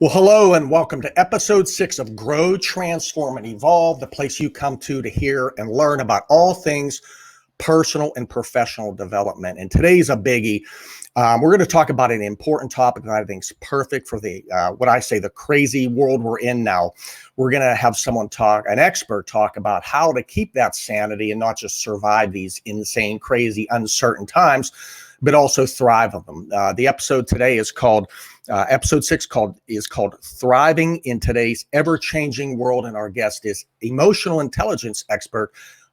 Well, hello and welcome to episode 6 of Grow, Transform, and Evolve, the place you come to hear and learn about all things personal and professional development. And today's a biggie. We're going to talk about an important topic that I think is perfect for the the crazy world we're in now. We're going to have an expert talk about how to keep that sanity and not just survive these insane, crazy, uncertain times, but also thrive on them. The episode today is called Episode 6 is called Thriving in Today's Ever-Changing World, and our guest is emotional intelligence expert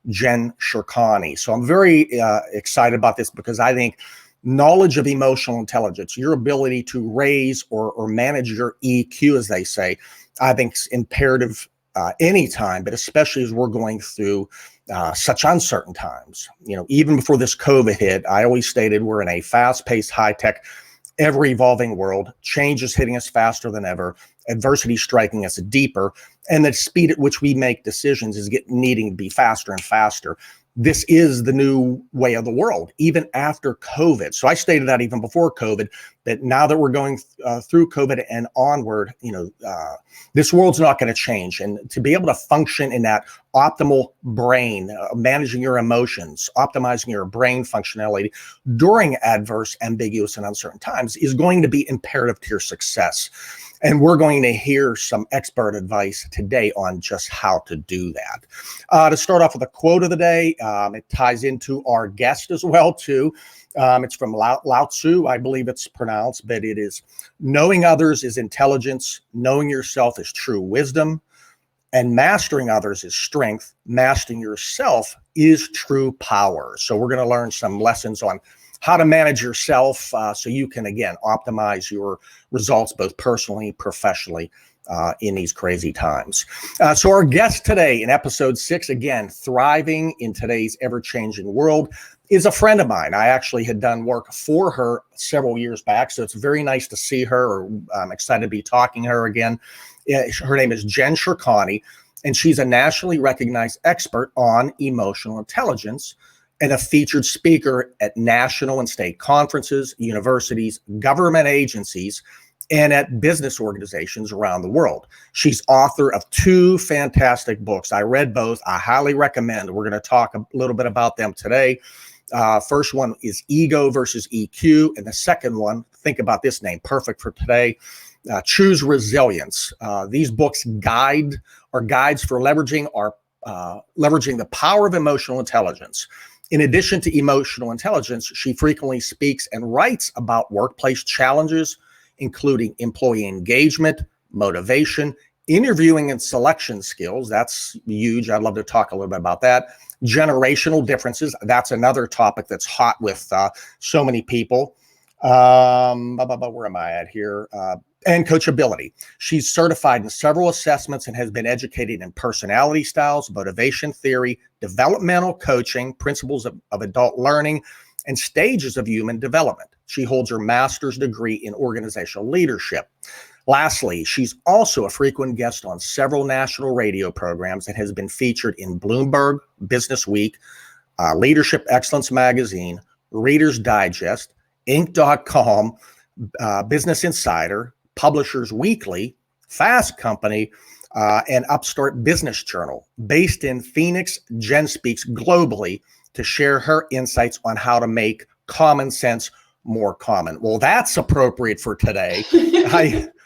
Jen Shirkani. So I'm very excited about this because I think knowledge of emotional intelligence, your ability to raise or manage your EQ, as they say, I think is imperative anytime, but especially as we're going through such uncertain times. You know, even before this COVID hit, I always stated we're in a fast-paced, high-tech, ever-evolving world. Change is hitting us faster than ever. Adversity striking us deeper, and the speed at which we make decisions is needing to be faster and faster. This is the new way of the world, even after COVID. So I stated that even before COVID, that now that we're going through COVID and onward, this world's not going to change. And to be able to function in that optimal brain, managing your emotions, optimizing your brain functionality during adverse, ambiguous, and uncertain times is going to be imperative to your success. And we're going to hear some expert advice today on just how to do that. To start off with a quote of the day, it ties into our guest as well, too. It's from Lao Tzu, I believe it's pronounced, but it is, knowing others is intelligence, knowing yourself is true wisdom, and mastering others is strength, mastering yourself is true power. So we're going to learn some lessons on how to manage yourself so you can, again, optimize your results both personally, professionally in these crazy times. So our guest today in episode 6, again, thriving in today's ever-changing world, is a friend of mine. I actually had done work for her several years back, so it's very nice to see her. I'm excited to be talking to her again. Her name is Jen Shirkani, and she's a nationally recognized expert on emotional intelligence and a featured speaker at national and state conferences, universities, government agencies, and at business organizations around the world. She's author of 2 fantastic books. I read both. I highly recommend. We're going to talk a little bit about them today. First one is Ego versus EQ. And the second one, think about this name, perfect for today, Choose Resilience. These books guides for leveraging the power of emotional intelligence. In addition to emotional intelligence, she frequently speaks and writes about workplace challenges, including employee engagement, motivation, interviewing and selection skills. That's huge. I'd love to talk a little bit about that. Generational differences. That's another topic that's hot with so many people. Where am I at here? And coachability. She's certified in several assessments and has been educated in personality styles, motivation theory, developmental coaching, principles of adult learning, and stages of human development. She holds her master's degree in organizational leadership. Lastly, she's also a frequent guest on several national radio programs and has been featured in Bloomberg, Business Week, Leadership Excellence Magazine, Reader's Digest, Inc.com, Business Insider, Publishers Weekly, Fast Company, and Upstart Business Journal. Based in Phoenix, Jen speaks globally to share her insights on how to make common sense more common. Well, that's appropriate for today.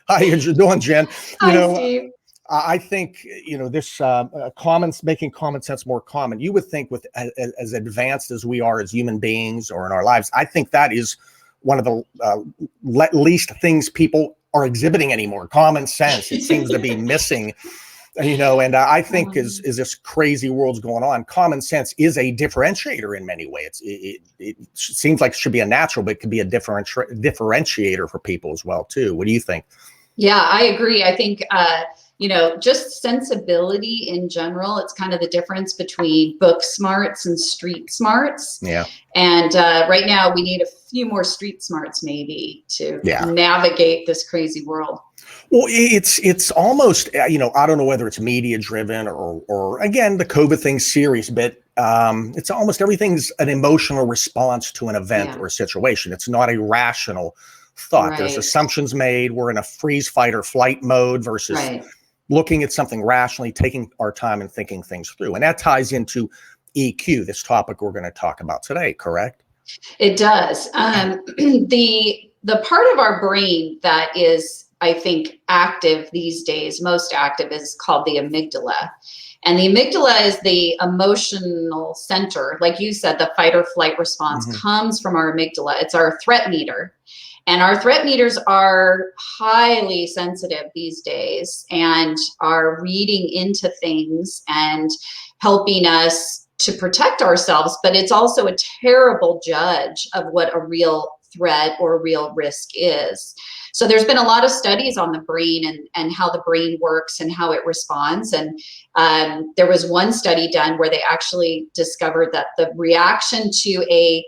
How you doing, Jen? Hi, Steve. I think, this making common sense more common. You would think with as advanced as we are as human beings or in our lives, I think that is one of the least things people are exhibiting anymore. Common sense, it seems to be missing, and I think as this crazy world's going on, common sense is a differentiator in many ways. It seems like it should be a natural, but it could be a differentiator for people as well, too. What do you think? Yeah, I agree. I think, just sensibility in general, it's kind of the difference between book smarts and street smarts. Yeah. And right now we need a few more street smarts maybe to navigate this crazy world. Well, it's almost, I don't know whether it's media driven or again, the COVID thing's serious, but it's almost everything's an emotional response to an event or a situation. It's not a rational thought. There's Right. assumptions made. We're in a freeze, fight, or flight mode versus Right. looking at something rationally, taking our time and thinking things through. And that ties into EQ, this topic we're going to talk about today, correct? It does. The part of our brain that is, I think, active these days, most active, is called the amygdala. And the amygdala is the emotional center. Like you said, the fight or flight response comes from our amygdala. It's our threat meter. And our threat meters are highly sensitive these days and are reading into things and helping us to protect ourselves. But it's also a terrible judge of what a real threat or a real risk is. So there's been a lot of studies on the brain and how the brain works and how it responds. And there was one study done where they actually discovered that the reaction to a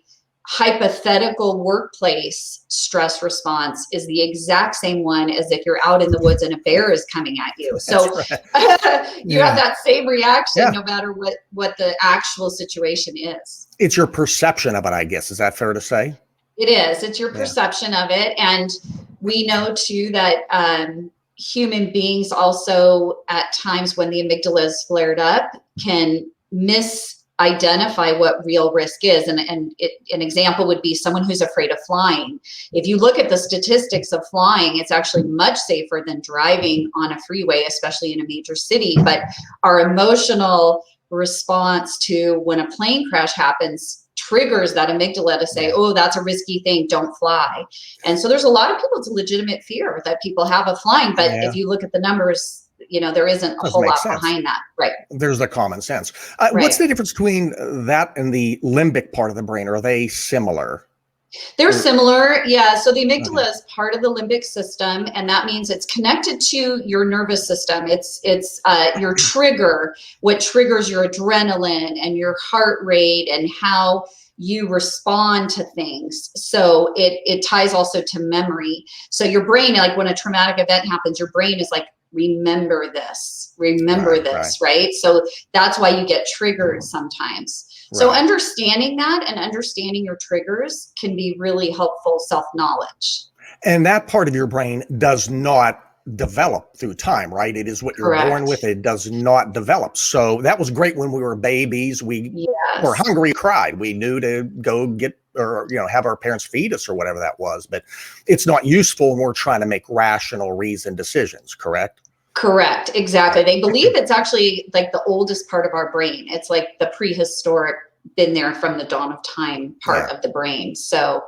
hypothetical workplace stress response is the exact same one as if you're out in the woods and a bear is coming at you. So you have that same reaction no matter what the actual situation is. It's your perception of it, I guess. Is that fair to say? It is. It's your perception of it. And we know too that human beings also at times when the amygdala is flared up can misidentify what real risk is. And an example would be someone who's afraid of flying. If you look at the statistics of flying, it's actually much safer than driving on a freeway, especially in a major city. But our emotional response to when a plane crash happens triggers that amygdala to say, oh, that's a risky thing, don't fly. And so there's a lot of people, it's a legitimate fear that people have of flying. But if you look at the numbers, there isn't a whole lot behind that. Right. There's the common sense. What's the difference between that and the limbic part of the brain? Are they similar? They're similar. Yeah. So the amygdala is part of the limbic system, and that means it's connected to your nervous system. It's your trigger, what triggers your adrenaline and your heart rate and how you respond to things. So it ties also to memory. So your brain, like when a traumatic event happens, your brain is like, remember this, right? So that's why you get triggered sometimes. So understanding that and understanding your triggers can be really helpful self-knowledge. And that part of your brain does not develop through time, right? It is what you're born with. It does not develop. So that was great when we were babies. We were hungry, cried. We knew to go get or have our parents feed us or whatever that was. But it's not useful when we're trying to make rational, reasoned decisions, correct? Correct. Exactly. They believe it's actually like the oldest part of our brain. It's like the prehistoric, been there from the dawn of time part of the brain. So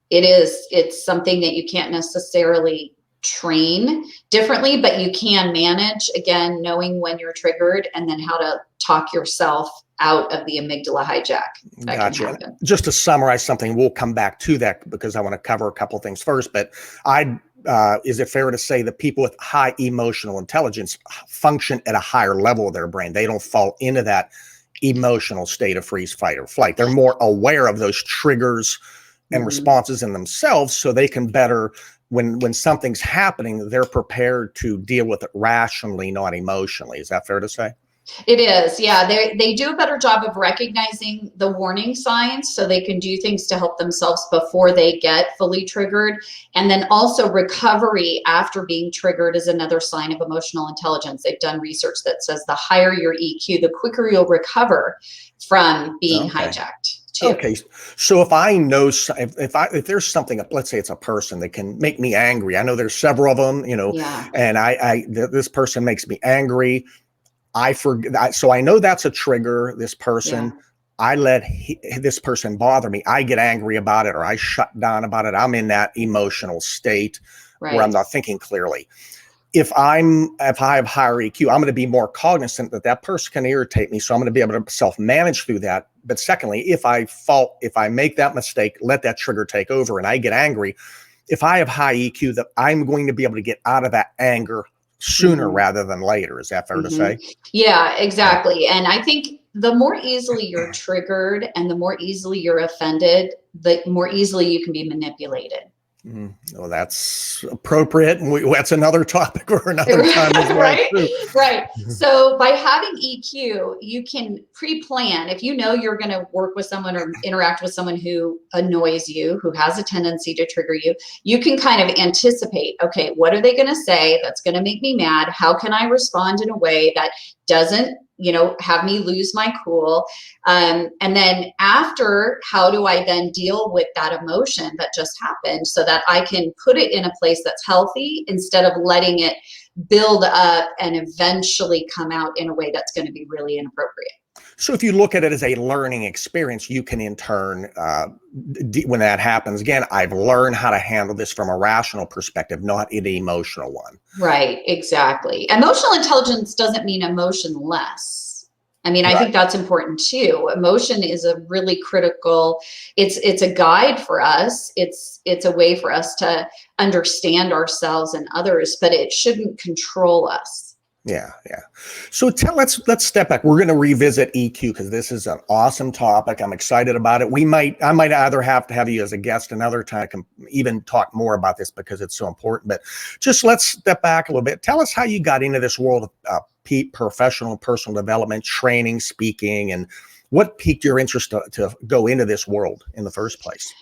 it's something that you can't necessarily train differently, but you can manage, again, knowing when you're triggered and then how to talk yourself out of the amygdala hijack. Gotcha. Just to summarize something, we'll come back to that because I want to cover a couple things first, but is it fair to say that people with high emotional intelligence function at a higher level of their brain? They don't fall into that emotional state of freeze, fight, or flight. They're more aware of those triggers and responses in themselves, so they can better, when something's happening, they're prepared to deal with it rationally, not emotionally. Is that fair to say? It is. Yeah. They do a better job of recognizing the warning signs so they can do things to help themselves before they get fully triggered. And then also recovery after being triggered is another sign of emotional intelligence. They've done research that says the higher your EQ, the quicker you'll recover from being hijacked too. Okay. So if I know, if there's something, let's say it's a person that can make me angry. I know there's several of them, and this person makes me angry. So I know that's a trigger. This person, I let this person bother me. I get angry about it, or I shut down about it. I'm in that emotional state where I'm not thinking clearly. If I have higher EQ, I'm going to be more cognizant that person can irritate me. So I'm going to be able to self-manage through that. But secondly, if I make that mistake, let that trigger take over and I get angry, if I have high EQ, that I'm going to be able to get out of that anger sooner rather than later. Is that fair to say? Yeah, exactly. And I think the more easily you're triggered and the more easily you're offended, the more easily you can be manipulated. Well, that's appropriate. And that's another topic for another time as well. Right? Too. Right. So by having EQ, you can pre-plan. If you know you're going to work with someone or interact with someone who annoys you, who has a tendency to trigger you, you can kind of anticipate, okay, what are they going to say that's going to make me mad? How can I respond in a way that doesn't, have me lose my cool? And then after, how do I then deal with that emotion that just happened so that I can put it in a place that's healthy instead of letting it build up and eventually come out in a way that's going to be really inappropriate. So if you look at it as a learning experience, you can in turn, when that happens, again, I've learned how to handle this from a rational perspective, not an emotional one. Right, exactly. Emotional intelligence doesn't mean emotionless. I mean, I think that's important too. Emotion is a really critical, it's a guide for us. It's a way for us to understand ourselves and others, but it shouldn't control us. Yeah. So let's step back. We're going to revisit EQ because this is an awesome topic. I'm excited about it. I might either have to have you as a guest another time. I can even talk more about this because it's so important. But just let's step back a little bit. Tell us how you got into this world of professional and personal development, training, speaking, and what piqued your interest to go into this world in the first place.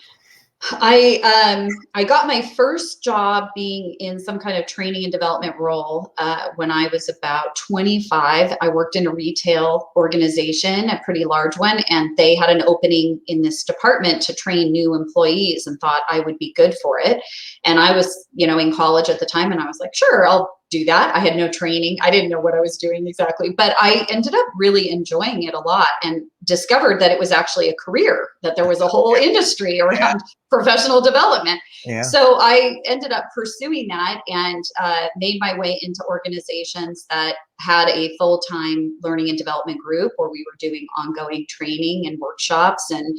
I got my first job being in some kind of training and development role when I was about 25. I worked in a retail organization, a pretty large one, and they had an opening in this department to train new employees and thought I would be good for it. And I was, in college at the time, and I was like, sure, I'll do that. I had no training. I didn't know what I was doing exactly, but I ended up really enjoying it a lot and discovered that it was actually a career, that there was a whole industry around professional development. Yeah. So I ended up pursuing that and made my way into organizations that had a full-time learning and development group where we were doing ongoing training and workshops and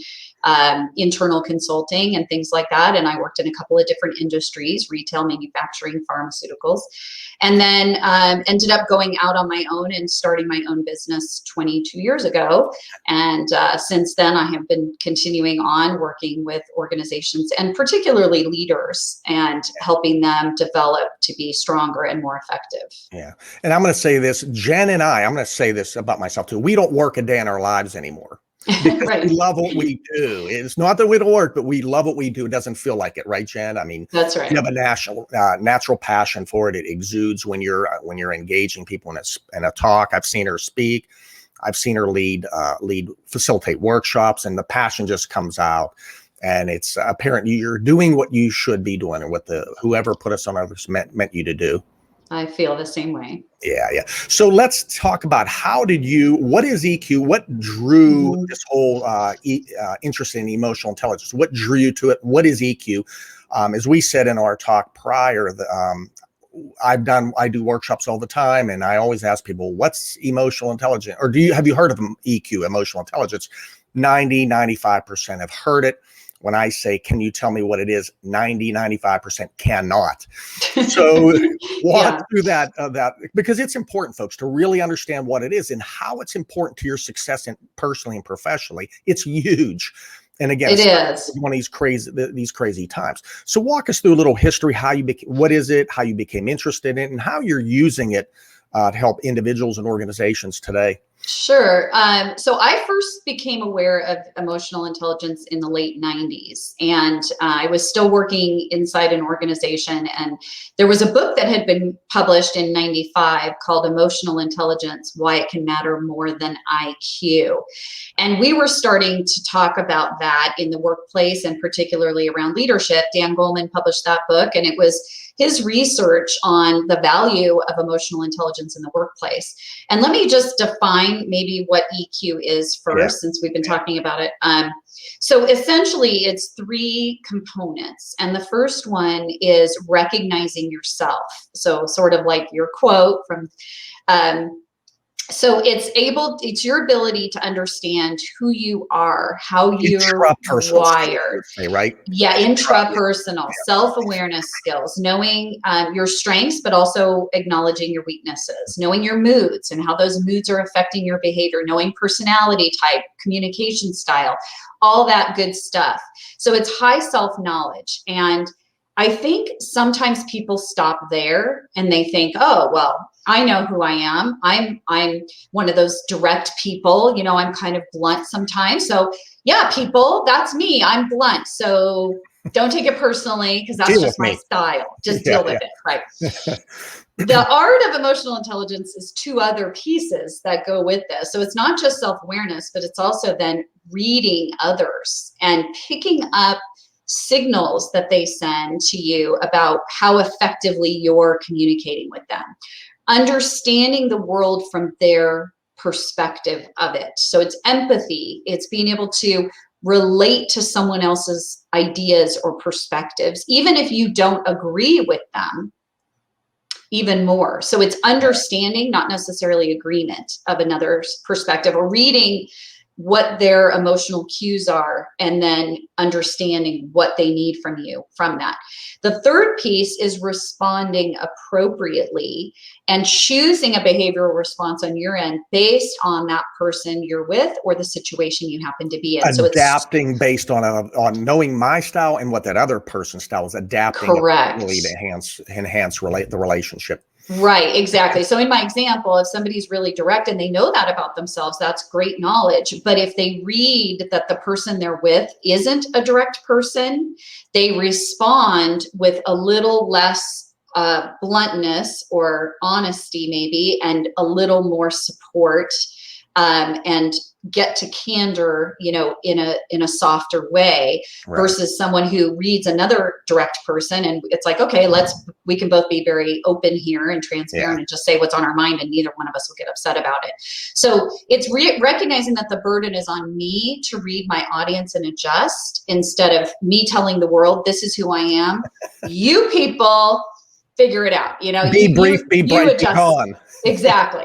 internal consulting and things like that. And I worked in a couple of different industries, retail, manufacturing, pharmaceuticals, and then ended up going out on my own and starting my own business 22 years ago. And since then, I have been continuing on working with organizations and particularly leaders and helping them develop to be stronger and more effective. Yeah. And I'm going to say this, Jen and I'm going to say this about myself too. We don't work a day in our lives anymore. Because Right. we love what we do. It's not that we don't work, but we love what we do. It doesn't feel like it, right, Jen? I mean, that's right. You have a natural passion for it. It exudes when you're engaging people in a talk. I've seen her speak. I've seen her facilitate workshops, and the passion just comes out. And it's apparent you're doing what you should be doing, or what whoever put us on earth meant you to do. I feel the same way. Yeah. So let's talk about what is EQ? What drew this whole interest in emotional intelligence? What drew you to it? What is EQ? As we said in our talk prior, I do workshops all the time, and I always ask people, what's emotional intelligence? Or have you heard of EQ, emotional intelligence? 95% have heard it. When I say, can you tell me what it is? 95% cannot. So walk through that because it's important, folks, to really understand what it is and how it's important to your success personally and professionally. It's huge. And again, it is one of these crazy times. So walk us through a little history, what is it, how you became interested in it, and how you're using it to help individuals and organizations today. Sure. So I first became aware of emotional intelligence in the late 90s, and I was still working inside an organization, and there was a book that had been published in 95 called Emotional Intelligence, Why It Can Matter More Than IQ. And we were starting to talk about that in the workplace and particularly around leadership. Dan Goleman published that book, and it was his research on the value of emotional intelligence in the workplace. And let me just define maybe what EQ is first, since we've been talking about it. So essentially, it's three components. And the first one is recognizing yourself. So sort of like your quote from so it's your ability to understand who you are, how you're wired. Right? Yeah, intrapersonal, self-awareness skills, knowing your strengths, but also acknowledging your weaknesses, knowing your moods and how those moods are affecting your behavior, knowing personality type, communication style, all that good stuff. So it's high self-knowledge. And I think sometimes people stop there and they think, oh, well, I know who I am. I'm one of those direct people, you know, I'm kind of blunt sometimes. So yeah, people, that's me. I'm blunt. So don't take it personally because that's Deal just with my me. style. Just Yeah, deal with it. Right. The art of emotional intelligence is two other pieces that go with this. So it's not just self-awareness, but it's also then reading others and picking up signals that they send to you about how effectively you're communicating with them, understanding the world from their perspective of it. So it's empathy, it's being able to relate to someone else's ideas or perspectives, even if you don't agree with them, even more. So it's understanding, not necessarily agreement of another's perspective, or reading what their emotional cues are and then understanding what they need from you from that. The third piece is responding appropriately and choosing a behavioral response on your end based on that person you're with or the situation you happen to be in. So it's Adapting based on knowing my style and what that other person's style is, adapting correct. really to enhance the relationship. Right, exactly. So in my example, if somebody's really direct and they know that about themselves, that's great knowledge. But if they read that the person they're with isn't a direct person, they respond with a little less bluntness or honesty maybe, and a little more support, and get to candor, you know, in a softer way, Right. versus someone who reads another direct person and it's like, okay, we can both be very open here and transparent and just say what's on our mind, and neither one of us will get upset about it. So it's recognizing that the burden is on me to read my audience and adjust, instead of me telling the world, this is who I am. You people figure it out. You know, Be brief, be bright, be gone. Exactly.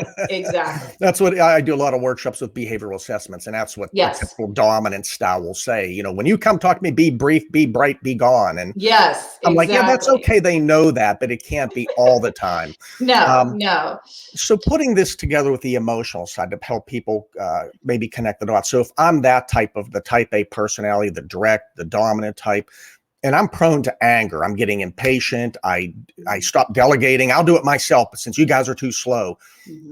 That's what I do. A lot of workshops with behavioral assessments, and that's what the typical dominant style will say. You know, when you come talk to me, be brief, be bright, be gone. And yes, I'm like, yeah, that's okay. They know that, but it can't be all the time. No. So putting this together with the emotional side to help people maybe connect the dots. So if I'm that the type A personality, the direct, the dominant type, and I'm prone to anger, I'm getting impatient, I stop delegating, I'll do it myself, but since you guys are too slow,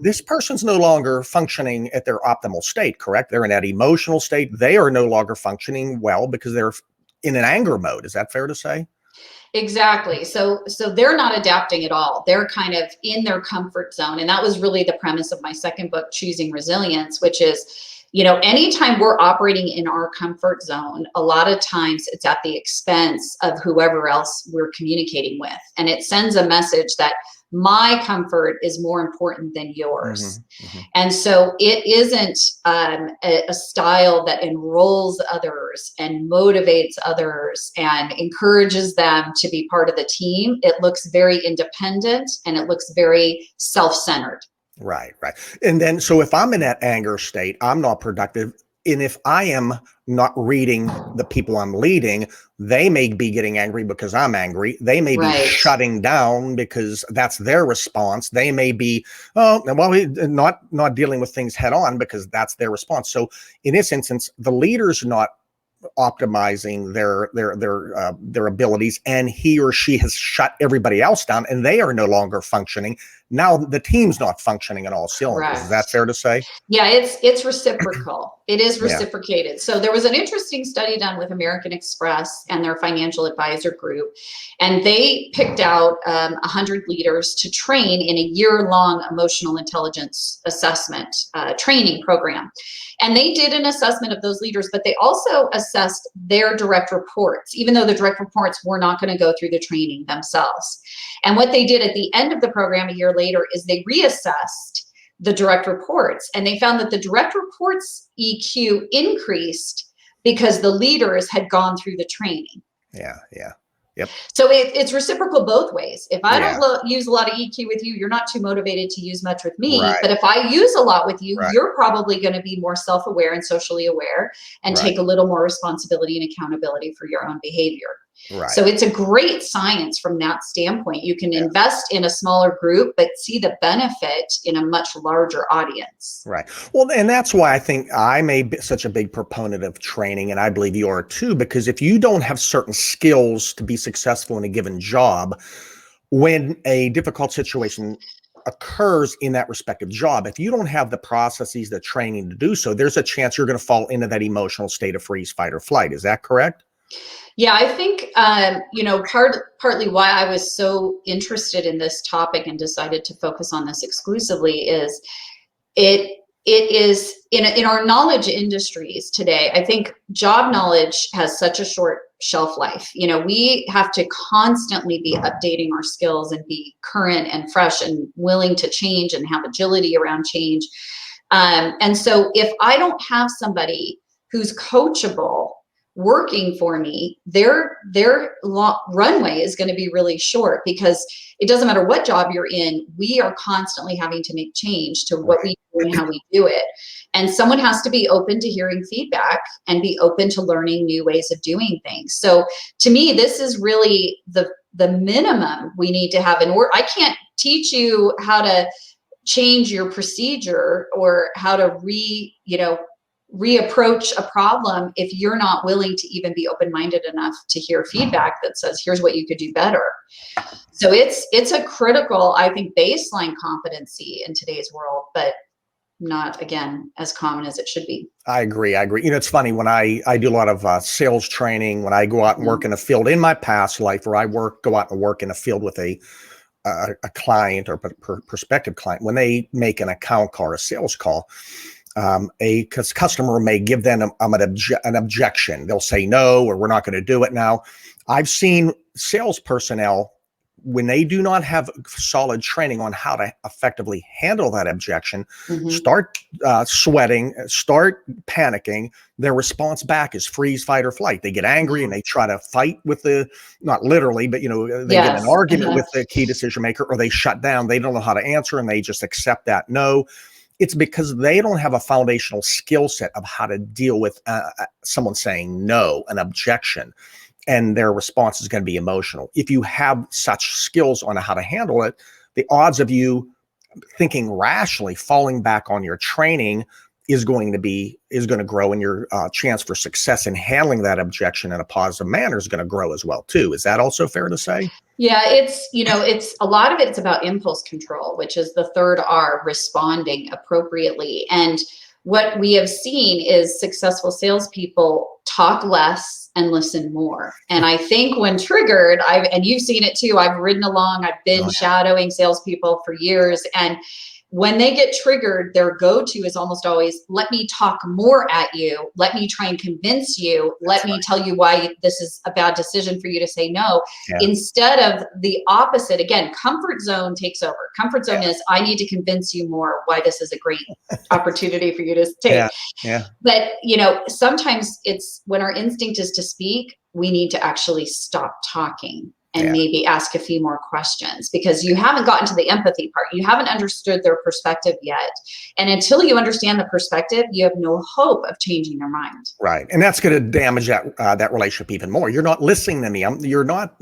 this person's no longer functioning at their optimal state, correct? They're in that emotional state. They are no longer functioning well because they're in an anger mode. Is that fair to say? Exactly. So they're not adapting at all. They're kind of in their comfort zone. And that was really the premise of my second book, Choosing Resilience, which is, you know, anytime we're operating in our comfort zone, a lot of times it's at the expense of whoever else we're communicating with. And it sends a message that my comfort is more important than yours. And so it isn't a style that enrolls others and motivates others and encourages them to be part of the team. It looks very independent and it looks very self-centered. Right. And then, so if I'm in that anger state, I'm not productive. And if I am not reading the people I'm leading, they may be getting angry because I'm angry. They may be shutting down because that's their response. They may be, not dealing with things head on because that's their response. So in this instance, the leader's not optimizing their abilities, and he or she has shut everybody else down, and they are no longer functioning. Now the team's not functioning in all cylinders. Is that fair to say? Yeah, it's reciprocal. It is reciprocated. So there was an interesting study done with American Express and their financial advisor group, and they picked out 100 leaders to train in a year-long emotional intelligence assessment training program. And they did an assessment of those leaders, but they also assessed their direct reports, even though the direct reports were not going to go through the training themselves. And what they did at the end of the program a year later is they reassessed the direct reports, and they found that the direct reports EQ increased because the leaders had gone through the training. Yep. So it's reciprocal both ways. If I don't use a lot of EQ with you, you're not too motivated to use much with me. But if I use a lot with you, you're probably going to be more self-aware and socially aware and take a little more responsibility and accountability for your own behavior. Right. So it's a great science from that standpoint. You can invest in a smaller group, but see the benefit in a much larger audience. Right. Well, and that's why I think I'm such a big proponent of training, and I believe you are too, because if you don't have certain skills to be successful in a given job, when a difficult situation occurs in that respective job, if you don't have the processes, the training to do so, there's a chance you're going to fall into that emotional state of freeze, fight, or flight. Is that correct? Yeah, I think partly why I was so interested in this topic and decided to focus on this exclusively is it is in our knowledge industries today. I think job knowledge has such a short shelf life. We have to constantly be updating our skills and be current and fresh and willing to change and have agility around change. And so if I don't have somebody who's coachable working for me, their runway is going to be really short, because it doesn't matter what job you're in, we are constantly having to make change to what we do and how we do it. And someone has to be open to hearing feedback and be open to learning new ways of doing things. So to me, this is really the minimum we need to have. And I can't teach you how to change your procedure or how to reapproach a problem if you're not willing to even be open-minded enough to hear feedback that says, here's what you could do better. So it's a critical, I think, baseline competency in today's world, but not, again, as common as it should be. I agree. It's funny, when I do a lot of sales training, when I go out and work in a field in my past life, where go out and work in a field with a client or prospective client, when they make an account call or a sales call, a customer may give them an objection. They'll say no, or we're not going to do it now. I've seen sales personnel, when they do not have solid training on how to effectively handle that objection, start sweating, start panicking. Their response back is freeze, fight, or flight. They get angry and they try to fight with not literally, but they get in an argument with the key decision maker, or they shut down. They don't know how to answer, and they just accept that no. It's because they don't have a foundational skill set of how to deal with someone saying no, an objection, and their response is going to be emotional. If you have such skills on how to handle it, the odds of you thinking rationally, falling back on your training is going to grow, and your chance for success in handling that objection in a positive manner is going to grow as well too. Is that also fair to say? Yeah, it's a lot of it's about impulse control, which is the third R, responding appropriately. And what we have seen is successful salespeople talk less and listen more. And I think when triggered, and you've seen it too, I've ridden along, I've been shadowing salespeople for years, and when they get triggered, their go-to is almost always, let me talk more at you. Let me try and convince you. Let me tell you why this is a bad decision for you to say no. Instead of the opposite. Again, comfort zone takes over. Comfort zone is, I need to convince you more why this is a great opportunity for you to take. But, sometimes it's when our instinct is to speak, we need to actually stop talking and maybe ask a few more questions, because you haven't gotten to the empathy part. You haven't understood their perspective yet. And until you understand the perspective, you have no hope of changing their mind. Right. And that's going to damage that relationship even more. You're not listening to me. You're not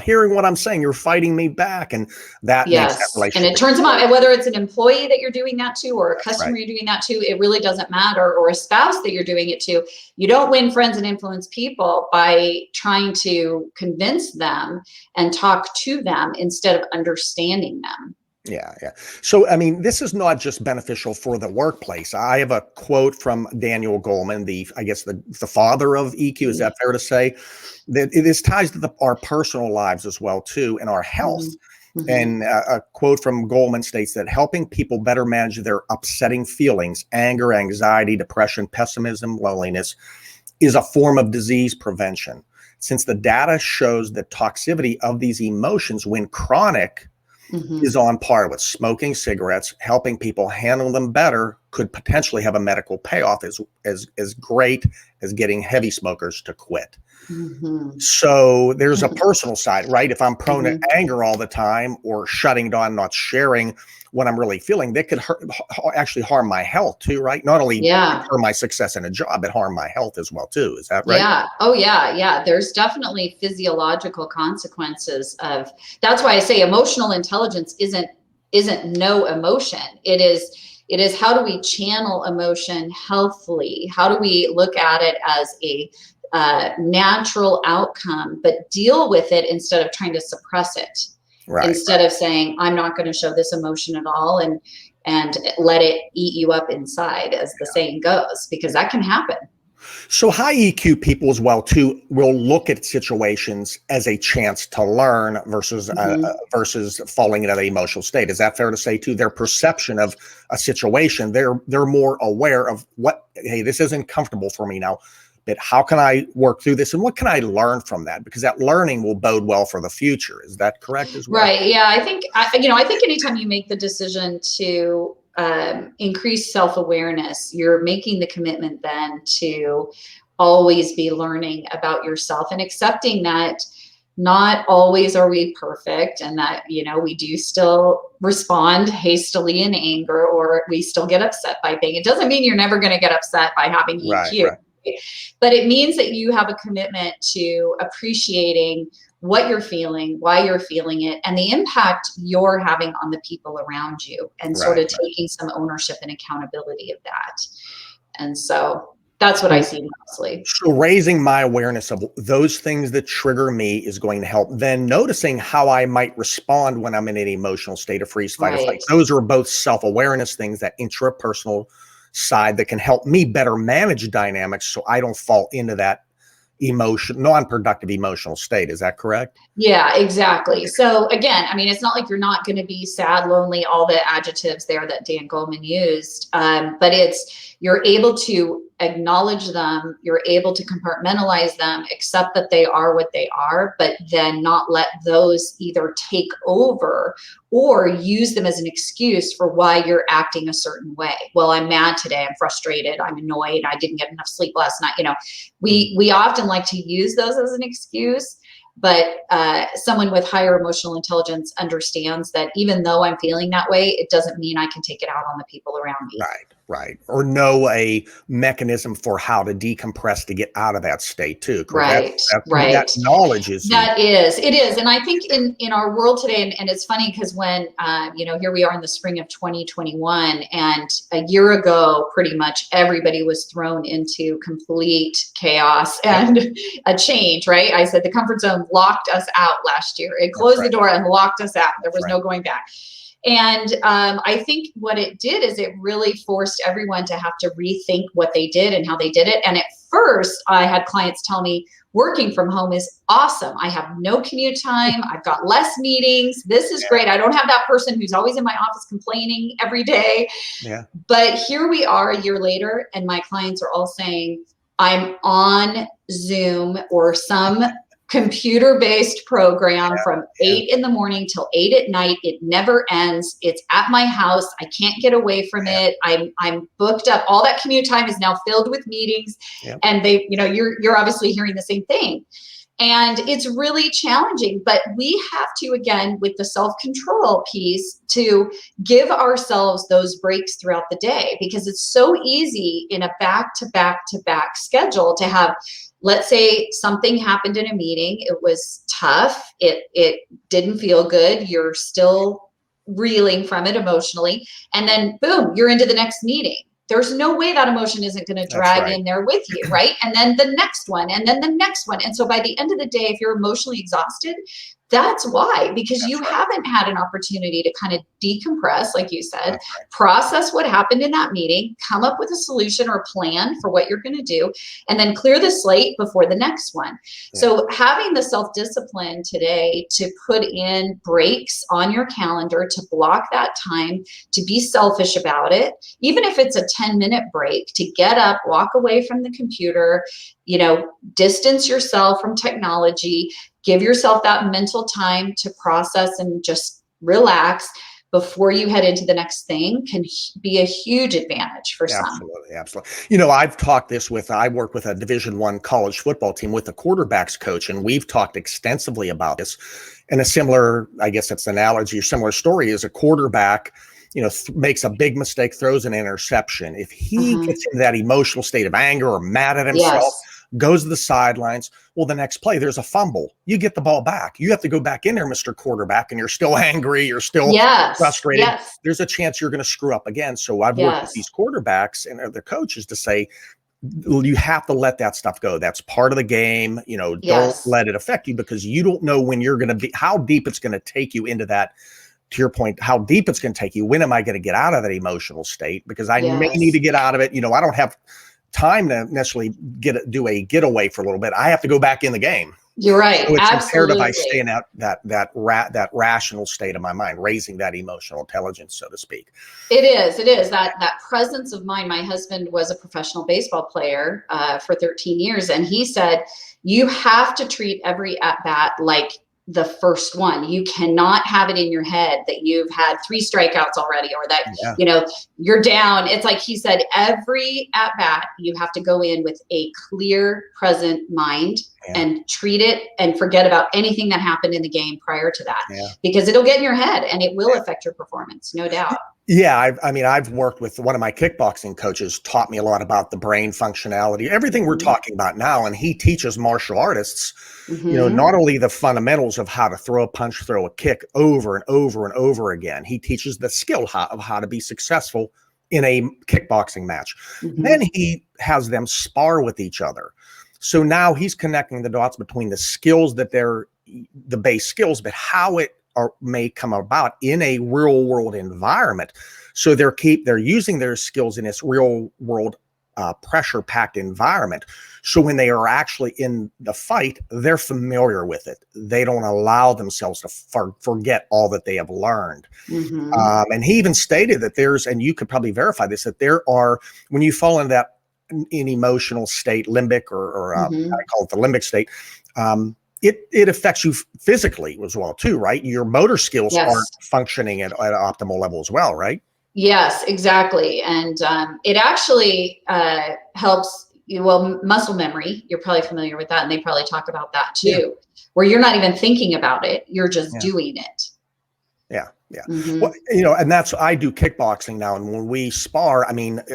hearing what I'm saying. You're fighting me back. And that makes that relationship. And it turns them out, and whether it's an employee that you're doing that to, or a customer you're doing that to, it really doesn't matter, or a spouse that you're doing it to. You don't win friends and influence people by trying to convince them and talk to them instead of understanding them. Yeah. So, this is not just beneficial for the workplace. I have a quote from Daniel Goleman, the father of EQ. Is that fair to say? That it ties to our personal lives as well too, and our health. And a quote from Goleman states that helping people better manage their upsetting feelings, anger, anxiety, depression, pessimism, loneliness, is a form of disease prevention, since the data shows that toxicity of these emotions, when chronic, is on par with smoking cigarettes. Helping people handle them better could potentially have a medical payoff as great as getting heavy smokers to quit. So there's a personal side, right? If I'm prone to anger all the time or shutting down, not sharing what I'm really feeling, that could actually harm my health too, right? Not only harm my success in a job, but harm my health as well too. Is that right? Yeah. Oh yeah. Yeah. There's definitely physiological consequences of, that's why I say emotional intelligence isn't no emotion. It is how do we channel emotion healthfully? How do we look at it as a natural outcome, but deal with it instead of trying to suppress it. Instead of saying, I'm not going to show this emotion at all and let it eat you up inside, as the saying goes, because that can happen. So high EQ people as well too will look at situations as a chance to learn versus falling into the emotional state. Is that fair to say too? Their perception of a situation, they're more aware of hey, this isn't comfortable for me now, but how can I work through this and what can I learn from that? Because that learning will bode well for the future. Is that correct as well? Right. Yeah. I think anytime you make the decision to increase self-awareness, you're making the commitment then to always be learning about yourself and accepting that not always are we perfect, and that, we do still respond hastily in anger, or we still get upset by things. It doesn't mean you're never going to get upset by having EQ. Right. But it means that you have a commitment to appreciating what you're feeling, why you're feeling it, and the impact you're having on the people around you, and sort of taking some ownership and accountability of that. And so that's what I see mostly. So raising my awareness of those things that trigger me is going to help. Then noticing how I might respond when I'm in an emotional state of freeze, fight, or flight. Those are both self-awareness things, that intrapersonal side that can help me better manage dynamics so I don't fall into that non-productive emotional state. Is that correct? Yeah, exactly. So again, it's not like you're not going to be sad, lonely, all the adjectives there that Dan Goleman used, but you're able to acknowledge them, you're able to compartmentalize them, accept that they are what they are, but then not let those either take over or use them as an excuse for why you're acting a certain way. Well, I'm mad today, I'm frustrated, I'm annoyed, I didn't get enough sleep last night. We often like to use those as an excuse. But someone with higher emotional intelligence understands that even though I'm feeling that way, it doesn't mean I can take it out on the people around me. Right. Or know a mechanism for how to decompress to get out of that state too. Correct? Right. That knowledge is. It is. And I think in our world today, and it's funny because when, here we are in the spring of 2021, and a year ago, pretty much everybody was thrown into complete chaos and a change, right? I said the comfort zone locked us out last year. It closed the door and locked us out. There was no going back. And I think what it did is it really forced everyone to have to rethink what they did and how they did it. And at first, I had clients tell me, working from home is awesome. I have no commute time. I've got less meetings. This is great. I don't have that person who's always in my office complaining every day. Yeah. But here we are a year later, and my clients are all saying, I'm on Zoom or some computer-based program from 8 in the morning till 8 at night. It never ends. It's at my house. I can't get away from it. I'm booked up. All that commute time is now filled with meetings. And they, you're obviously hearing the same thing. And it's really challenging, but we have to, again, with the self-control piece, to give ourselves those breaks throughout the day, because it's so easy in a back-to-back-to-back schedule to have, let's say something happened in a meeting. It was tough. It didn't feel good. You're still reeling from it emotionally. And then boom, you're into the next meeting. There's no way that emotion isn't going to drag in there with you, right? And then the next one, and then the next one. And so by the end of the day, if you're emotionally exhausted, that's why, because you haven't had an opportunity to kind of decompress, like you said, process what happened in that meeting, come up with a solution or a plan for what you're going to do, and then clear the slate before the next one. So having the self-discipline today to put in breaks on your calendar, to block that time, to be selfish about it, even if it's a 10-minute break, to get up, walk away from the computer, distance yourself from technology, give yourself that mental time to process and just relax. before you head into the next thing can be a huge advantage for some. Absolutely. Absolutely. I work with a Division I college football team with a quarterbacks coach, and we've talked extensively about this. And a similar, I guess it's an analogy or similar story is a quarterback, makes a big mistake, throws an interception. If he gets into that emotional state of anger or mad at himself, goes to the sidelines, well, the next play, there's a fumble. You get the ball back. You have to go back in there, Mr. Quarterback, and you're still angry. You're still frustrated. There's a chance you're going to screw up again. So I've worked with these quarterbacks and the coaches to say, you have to let that stuff go. That's part of the game. Don't let it affect you, because you don't know when you're going to be, how deep it's going to take you into that. To your point, how deep it's going to take you. When am I going to get out of that emotional state? Because I may need to get out of it. I don't have time to necessarily do a getaway for a little bit. I have to go back in the game. You're right. So it's Absolutely. imperative I stay in that rational state of my mind, raising that emotional intelligence, so to speak. It is that presence of mind. My husband was a professional baseball player for 13 years, and he said you have to treat every at bat like the first one. You cannot have it in your head that you've had 3 strikeouts already, or that, you're down. It's like he said, every at bat, you have to go in with a clear, present mind and treat it and forget about anything that happened in the game prior to that, because it'll get in your head and it will affect your performance, no doubt. Yeah, I've worked with one of my kickboxing coaches, taught me a lot about the brain functionality, everything we're talking about now. And he teaches martial artists, not only the fundamentals of how to throw a punch, throw a kick over and over and over again. He teaches the skill of how to be successful in a kickboxing match. Then he has them spar with each other. So now he's connecting the dots between the skills that they're the base skills, but how it may come about in a real world environment. So they're using their skills in this real world pressure packed environment. So when they are actually in the fight, they're familiar with it. They don't allow themselves to forget all that they have learned. And he even stated that and you could probably verify this, that there are, when you fall into that in emotional state, limbic or I call it the limbic state, it affects you physically as well too, right? Your motor skills aren't functioning at an optimal level as well, right? Yes, exactly. And it actually helps muscle memory. You're probably familiar with that, and they probably talk about that too, where you're not even thinking about it. You're just doing it. Yeah. Well, and I do kickboxing now. And when we spar,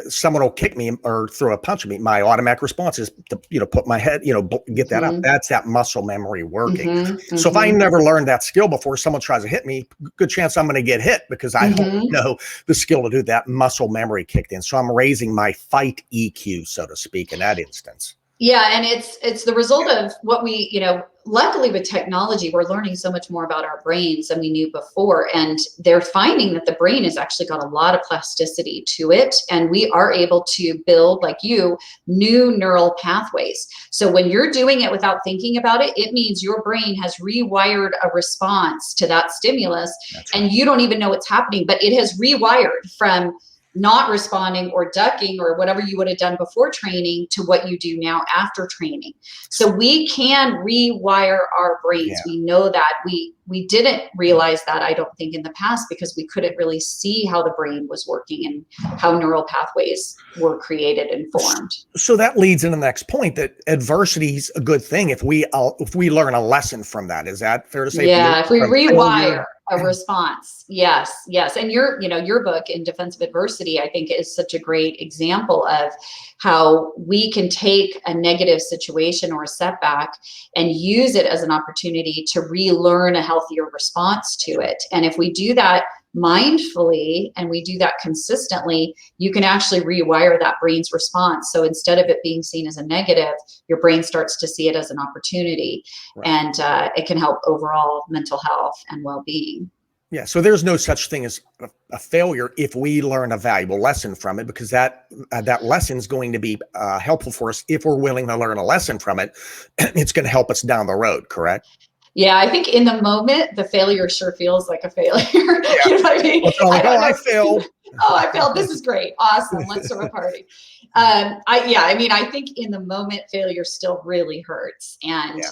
someone will kick me or throw a punch at me. My automatic response is to, put my head, get that up. That's that muscle memory working. So if I never learned that skill before someone tries to hit me, good chance I'm going to get hit, because I don't know the skill to do that. Muscle memory kicked in. So I'm raising my fight EQ, so to speak, in that instance. Yeah. And it's the result of what we, luckily with technology, we're learning so much more about our brains than we knew before. And they're finding that the brain has actually got a lot of plasticity to it. And we are able to build, like new neural pathways. So when you're doing it without thinking about it, it means your brain has rewired a response to that stimulus. And you don't even know what's happening, but it has rewired from not responding or ducking or whatever you would have done before training to what you do now after training. So we can rewire our brains. We know that. We didn't realize that, I don't think, in the past, because we couldn't really see how the brain was working and how neural pathways were created and formed. So that leads into the next point, that adversity is a good thing if we learn a lesson from that. Is that fair to say? Yeah, if we rewire a response. Yes. And your book, In Defense of Adversity, I think is such a great example of how we can take a negative situation or a setback and use it as an opportunity to relearn a healthier response to it. And if we do that mindfully and we do that consistently, you can actually rewire that brain's response. So instead of it being seen as a negative, your brain starts to see it as an opportunity, and it can help overall mental health and well-being. Yeah. So there's no such thing as a failure if we learn a valuable lesson from it, because that lesson is going to be helpful for us if we're willing to learn a lesson from it. It's going to help us down the road, correct? Yeah, I think in the moment, the failure sure feels like a failure. You know what I mean? I failed. Oh, I failed. This is great. Awesome. Let's throw a party. I think in the moment failure still really hurts and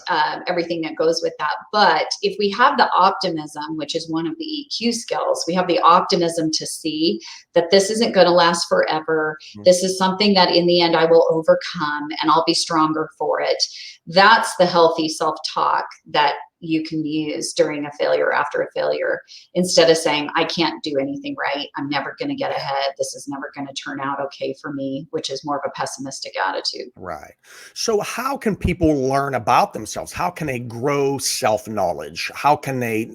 everything that goes with that. But if we have the optimism, which is one of the EQ skills, we have the optimism to see that this isn't going to last forever. This is something that in the end I will overcome and I'll be stronger for it. That's the healthy self-talk that you can use during a failure after a failure, instead of saying, I can't do anything right. I'm never going to get ahead. This is never going to turn out okay for me, which is more of a pessimistic attitude. Right. So how can people learn about themselves? How can they grow self-knowledge? How can they,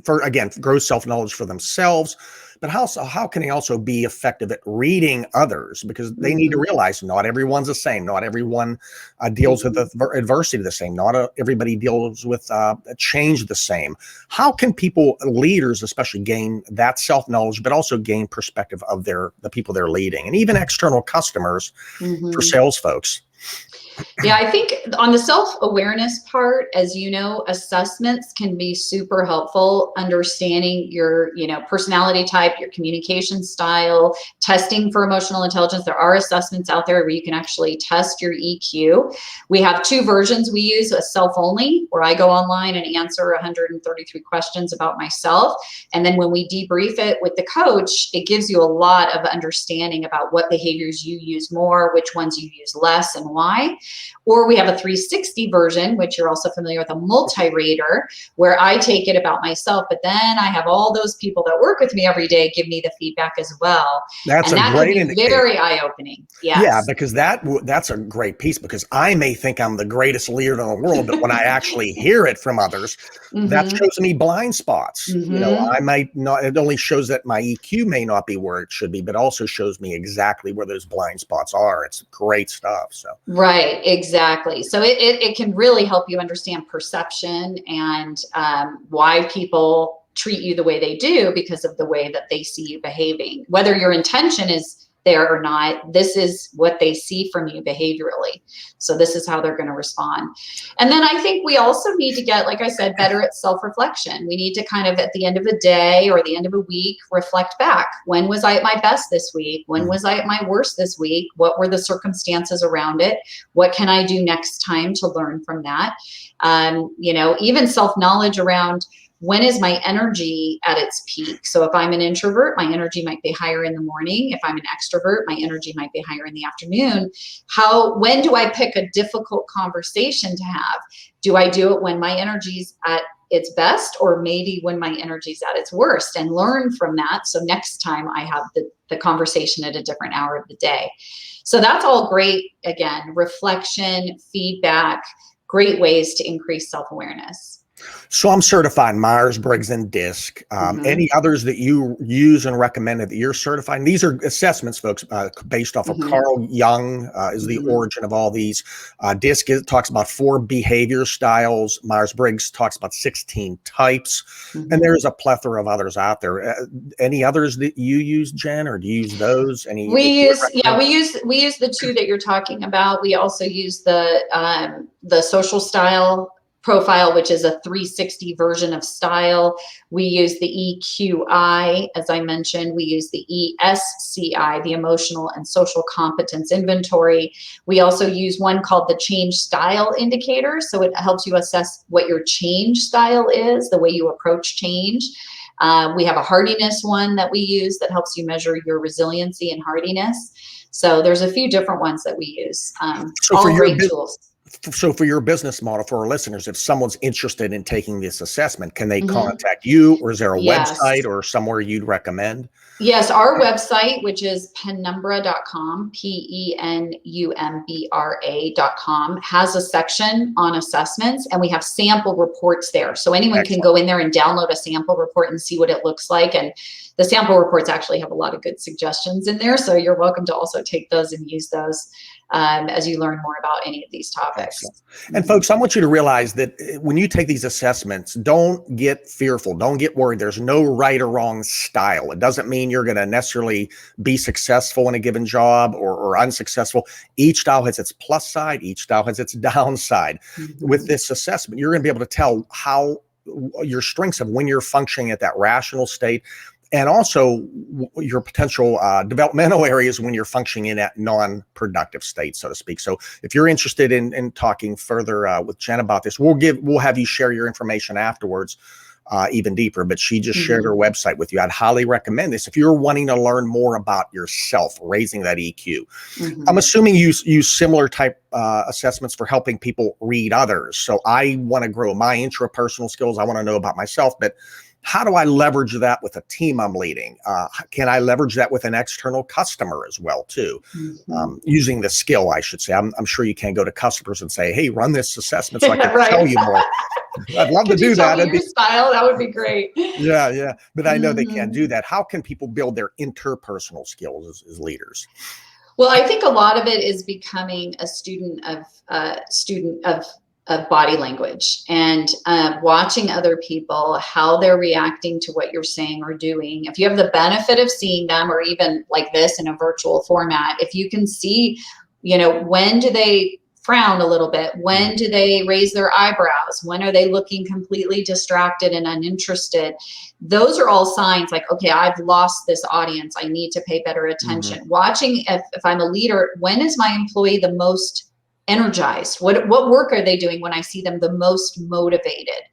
grow self-knowledge for themselves? But how can they also be effective at reading others? Because they need to realize not everyone's the same. Not everyone deals with adversity the same. Not everybody deals with change the same. How can leaders especially, gain that self-knowledge, but also gain perspective of the people they're leading, and even external customers for sales folks? Yeah, I think on the self-awareness part, as you know, assessments can be super helpful. Understanding your, personality type, your communication style, testing for emotional intelligence. There are assessments out there where you can actually test your EQ. We have two versions we use: a self-only, where I go online and answer 133 questions about myself. And then when we debrief it with the coach, it gives you a lot of understanding about what behaviors you use more, which ones you use less, and why. Or we have a 360 version, which you're also familiar with, a multi-rater, where I take it about myself, but then I have all those people that work with me every day give me the feedback as well. That's and a that great can be indicator. very eye-opening. Yes. Yeah, because that's a great piece, because I may think I'm the greatest leader in the world, but when I actually hear it from others, that shows me blind spots. I might not, it only shows that my EQ may not be where it should be, but also shows me exactly where those blind spots are. It's great stuff. So right, exactly. So it can really help you understand perception and why people treat you the way they do because of the way that they see you behaving. Whether your intention is there or not, this is what they see from you behaviorally. So this is how they're going to respond. And then I think we also need to get, like I said, better at self-reflection. We need to kind of, at the end of a day or the end of a week, reflect back. When was I at my best this week? When was I at my worst this week? What were the circumstances around it? What can I do next time to learn from that? Even self-knowledge around, when is my energy at its peak? So if I'm an introvert, my energy might be higher in the morning. If I'm an extrovert, my energy might be higher in the afternoon. When do I pick a difficult conversation to have? Do I do it when my energy's at its best, or maybe when my energy's at its worst, and learn from that? So next time I have the conversation at a different hour of the day. So that's all great. Again, reflection, feedback, great ways to increase self-awareness. So I'm certified Myers-Briggs and DISC. Any others that you use and recommend that you're certifying? These are assessments, folks, based off of Carl Jung is the origin of all these. DISC talks about 4 behavior styles. Myers-Briggs talks about 16 types. And there's a plethora of others out there. Any others that you use, Jen, or do you use those? We use the 2 that you're talking about. We also use the social style profile, which is a 360 version of style. We use the EQI, as I mentioned. We use the ESCI, the emotional and social competence inventory. We also use one called the change style indicator. So it helps you assess what your change style is, the way you approach change. We have a hardiness one that we use that helps you measure your resiliency and hardiness. So there's a few different ones that we use. All great tools. So for your business model, for our listeners, if someone's interested in taking this assessment, can they contact you, or is there a website or somewhere you'd recommend? Yes, our website, which is penumbra.com, penumbra.com, has a section on assessments, and we have sample reports there. So anyone can go in there and download a sample report and see what it looks like. And the sample reports actually have a lot of good suggestions in there. So you're welcome to also take those and use those as you learn more about any of these topics. And folks, I want you to realize that when you take these assessments, don't get fearful. Don't get worried. There's no right or wrong style. It doesn't mean you're going to necessarily be successful in a given job or unsuccessful. Each style has its plus side. Each style has its downside. With this assessment, you're going to be able to tell how your strengths of when you're functioning at that rational state and also your potential developmental areas when you're functioning in that non-productive state, so to speak. So if you're interested in talking further with Jen about this, we'll have you share your information afterwards, even deeper. But she just shared her website with you. I'd highly recommend this if you're wanting to learn more about yourself, raising that EQ. I'm assuming you use similar type assessments for helping people read others. So I want to grow my intrapersonal skills. I want to know about myself, but how do I leverage that with a team I'm leading? Can I leverage that with an external customer as well, too? Using the skill, I should say. I'm sure you can't go to customers and say, hey, run this assessment so I can tell you more. I'd love to do that. Your style, that would be great. Yeah. But I know they can't do that. How can people build their interpersonal skills as leaders? Well, I think a lot of it is becoming a student of body language and watching other people, how they're reacting to what you're saying or doing. If you have the benefit of seeing them, or even like this in a virtual format, if you can see, when do they frown a little bit? When do they raise their eyebrows? When are they looking completely distracted and uninterested? Those are all signs like, okay, I've lost this audience. I need to pay better attention. Watching if I'm a leader, when is my employee the most energized? What work are they doing when I see them the most motivated?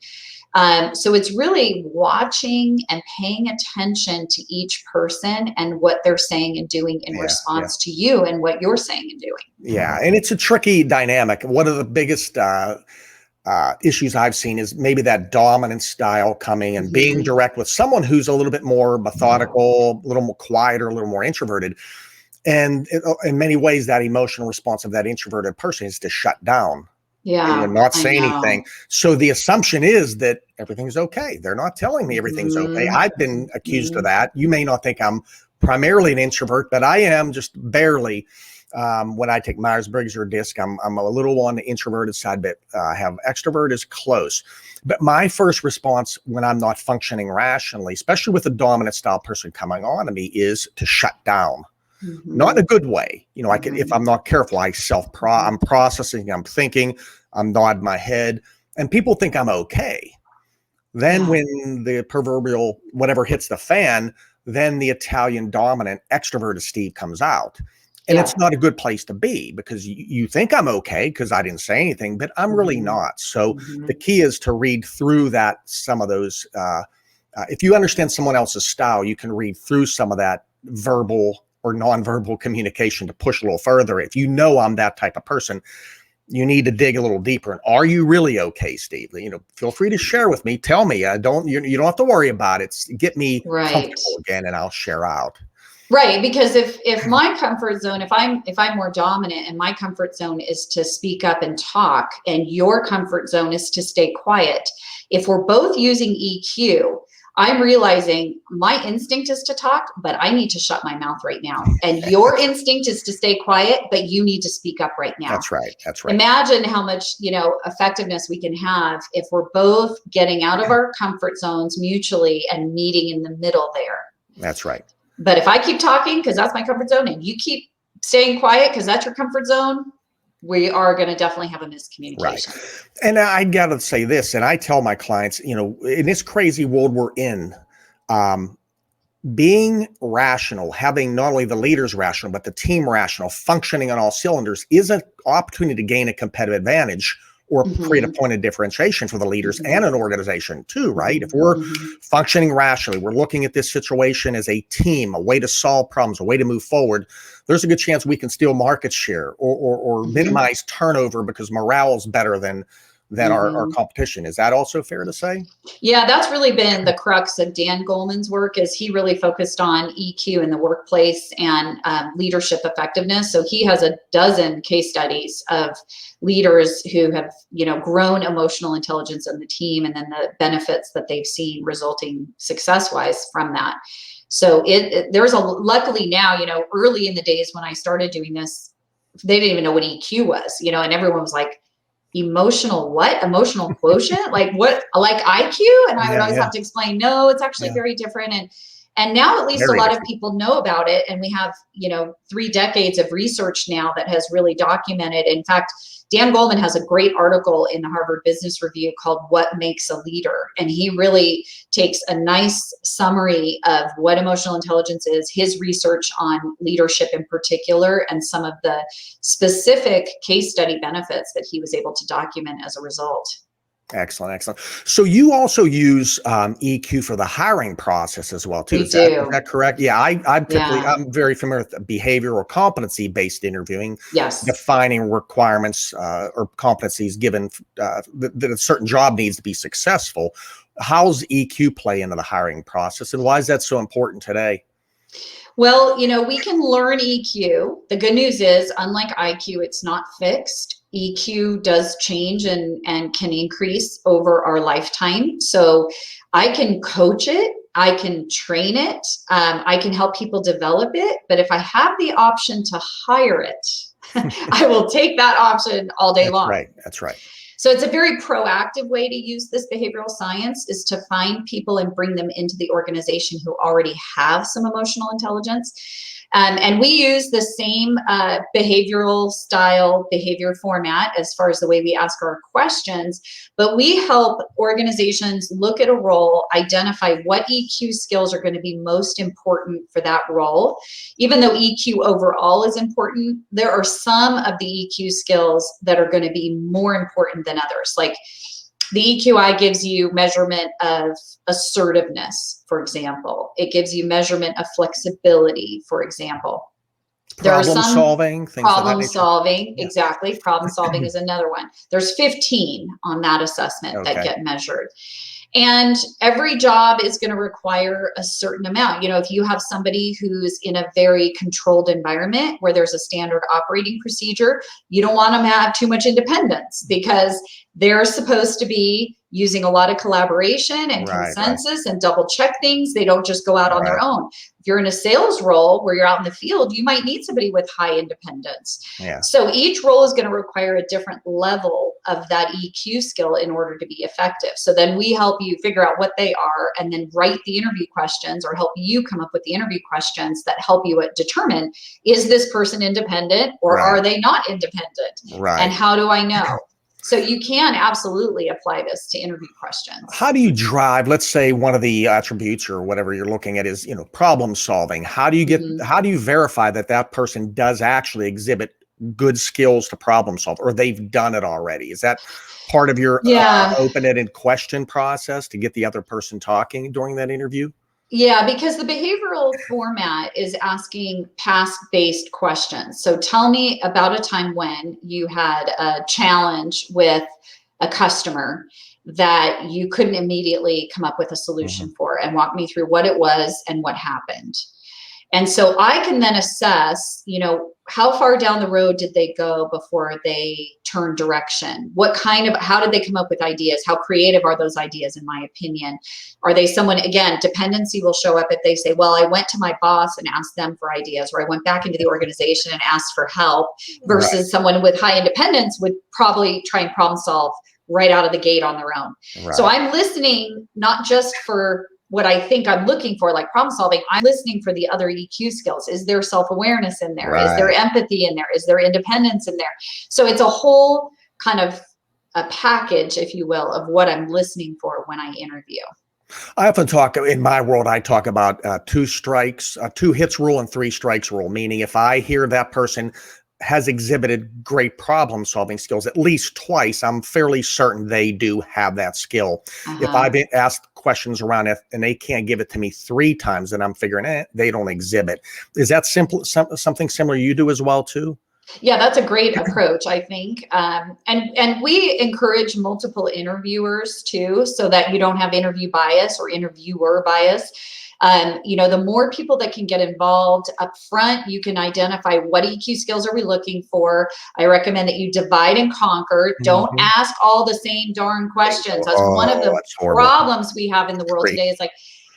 So it's really watching and paying attention to each person and what they're saying and doing in response to you and what you're saying and doing. Yeah, and it's a tricky dynamic. One of the biggest issues I've seen is maybe that dominant style coming and being direct with someone who's a little bit more methodical, a little more quieter, a little more introverted. And in many ways, that emotional response of that introverted person is to shut down. Yeah. Not say anything. So the assumption is that everything's okay. They're not telling me everything's okay. I've been accused of that. You may not think I'm primarily an introvert, but I am just barely. When I take Myers-Briggs or DISC, I'm a little on the introverted side, but I have extrovert is close. But my first response when I'm not functioning rationally, especially with a dominant style person coming on to me, is to shut down. Not in a good way. I can, if I'm not careful, I'm processing, I'm thinking, I'm nodding my head, and people think I'm okay. Then when the proverbial whatever hits the fan, then the Italian dominant extroverted Steve comes out. And it's not a good place to be, because you think I'm okay because I didn't say anything, but I'm really not. So the key is to read through that, some of those. If you understand someone else's style, you can read through some of that verbal or nonverbal communication to push a little further. If you know I'm that type of person, you need to dig a little deeper. And are you really okay, Steve? Feel free to share with me. Tell me. You don't have to worry about it. Get me comfortable again, and I'll share out. Right, because if my comfort zone, if I'm more dominant and my comfort zone is to speak up and talk, and your comfort zone is to stay quiet, if we're both using EQ, I'm realizing my instinct is to talk, but I need to shut my mouth right now. And your instinct is to stay quiet, but you need to speak up right now. That's right. Imagine how much, effectiveness we can have if we're both getting out of our comfort zones mutually and meeting in the middle there. That's right. But if I keep talking because that's my comfort zone, and you keep staying quiet because that's your comfort zone, we are going to definitely have a miscommunication. Right. And I got to say this, and I tell my clients, in this crazy world we're in, being rational, having not only the leaders rational, but the team rational, functioning on all cylinders is an opportunity to gain a competitive advantage or create a point of differentiation for the leaders and an organization too, right? If we're functioning rationally, we're looking at this situation as a team, a way to solve problems, a way to move forward, there's a good chance we can steal market share or minimize turnover because morale is better than our competition. Is that also fair to say? Yeah, that's really been the crux of Dan Goleman's work, is he really focused on EQ in the workplace and leadership effectiveness. So he has a dozen case studies of leaders who have, grown emotional intelligence in the team, and then the benefits that they've seen resulting success-wise from that. So luckily now, early in the days when I started doing this, they didn't even know what EQ was, and everyone was like, emotional quotient, like what, like IQ? And I would always have to explain, no, it's actually very different. And now at least a Very lot of different. people know about it. And we have, 3 decades of research now that has really documented. In fact, Dan Goleman has a great article in the Harvard Business Review called What Makes a Leader? And he really takes a nice summary of what emotional intelligence is, his research on leadership in particular, and some of the specific case study benefits that he was able to document as a result. Excellent, excellent. So you also use EQ for the hiring process as well, too. We Is that do. correct? Yeah, Yeah. I'm very familiar with behavioral competency-based interviewing, Yes. defining requirements or competencies given that a certain job needs to be successful. How's EQ play into the hiring process, and why is that so important today? Well, we can learn EQ. The good news is, unlike IQ, it's not fixed. EQ does change and can increase over our lifetime. So I can coach it, I can train it, I can help people develop it. But if I have the option to hire it, I will take that option all day That's long. right. That's right. So it's a very proactive way to use this behavioral science, is to find people and bring them into the organization who already have some emotional intelligence. And we use the same behavioral style, behavior format as far as the way we ask our questions, but we help organizations look at a role, identify what EQ skills are going to be most important for that role. Even though EQ overall is important, there are some of the EQ skills that are going to be more important than others. Like the EQI gives you measurement of assertiveness, for example. It gives you measurement of flexibility, for example. There are Problem some solving, things of that problem nature. solving, Yeah. exactly. Problem solving is another one. There's 15 on that assessment that Okay. get measured. And every job is going to require a certain amount. If you have somebody who's in a very controlled environment where there's a standard operating procedure, you don't want them to have too much independence, because they're supposed to be using a lot of collaboration and Right. consensus and double check things. They don't just go out on their Right. own. If you're in a sales role where you're out in the field, you might need somebody with high independence. Yeah. So each role is going to require a different level of that EQ skill in order to be effective. So then we help you figure out what they are, and then write the interview questions, or help you come up with the interview questions that help you determine, is this person independent, or Right. are they not independent? Right. And how do I know? So you can absolutely apply this to interview questions. How do you drive, let's say one of the attributes or whatever you're looking at is, problem solving. How do you verify that that person does actually exhibit good skills to problem solve, or they've done it already? Is that part of your open-ended question process to get the other person talking during that interview? Yeah, because the behavioral format is asking past-based questions. So tell me about a time when you had a challenge with a customer that you couldn't immediately come up with a solution for, and walk me through what it was and what happened. And so I can then assess, how far down the road did they go before they turned direction? How did they come up with ideas? How creative are those ideas, in my opinion? Are they someone, again, dependency will show up if they say, well, I went to my boss and asked them for ideas, or I went back into the organization and asked for help, versus someone with high independence would probably try and problem solve right out of the gate on their own. Right. So I'm listening not just for what I think I'm looking for, like problem solving, I'm listening for the other EQ skills. Is there self-awareness in there? Is there empathy in there? Is there independence in there? So it's a whole kind of a package, if you will, of what I'm listening for when I interview. I often talk in my world, I talk about 2 strikes, 2 hits rule and 3 strikes rule, meaning if I hear that person has exhibited great problem solving skills at least twice, I'm fairly certain they do have that skill. If I've been asked questions around it and they can't give it to me 3 times, then I'm figuring they don't exhibit. Is that something similar you do as well too? Yeah, that's a great approach, I think. And we encourage multiple interviewers too, so that you don't have interview bias or interviewer bias. The more people that can get involved up front, you can identify what EQ skills are we looking for. I recommend that you divide and conquer. Don't ask all the same darn questions. That's one of the problems we have in the world today. Is like,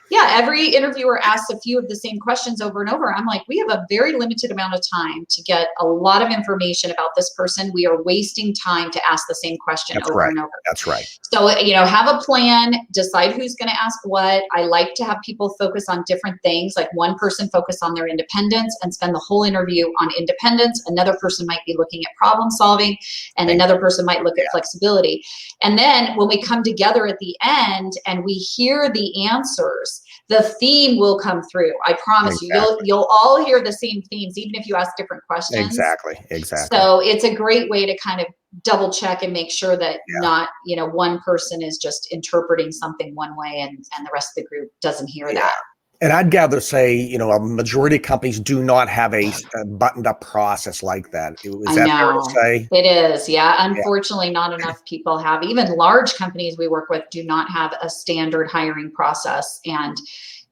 Yeah, every interviewer asks a few of the same questions over and over. I'm like, we have a very limited amount of time to get a lot of information about this person. We are wasting time to ask the same question That's over right. and over. That's right. So, have a plan, decide who's going to ask what. I like to have people focus on different things, like one person focus on their independence and spend the whole interview on independence. Another person might be looking at problem solving, and another person might look at flexibility. And then when we come together at the end and we hear the answers, the theme will come through. I promise you, you'll all hear the same themes, even if you ask different questions. Exactly. So it's a great way to kind of double check and make sure that not, one person is just interpreting something one way and the rest of the group doesn't hear that. And I'd gather say, a majority of companies do not have a buttoned up process like that. Is that fair to say? It is. Yeah. Unfortunately, not enough people have. Even large companies we work with do not have a standard hiring process. And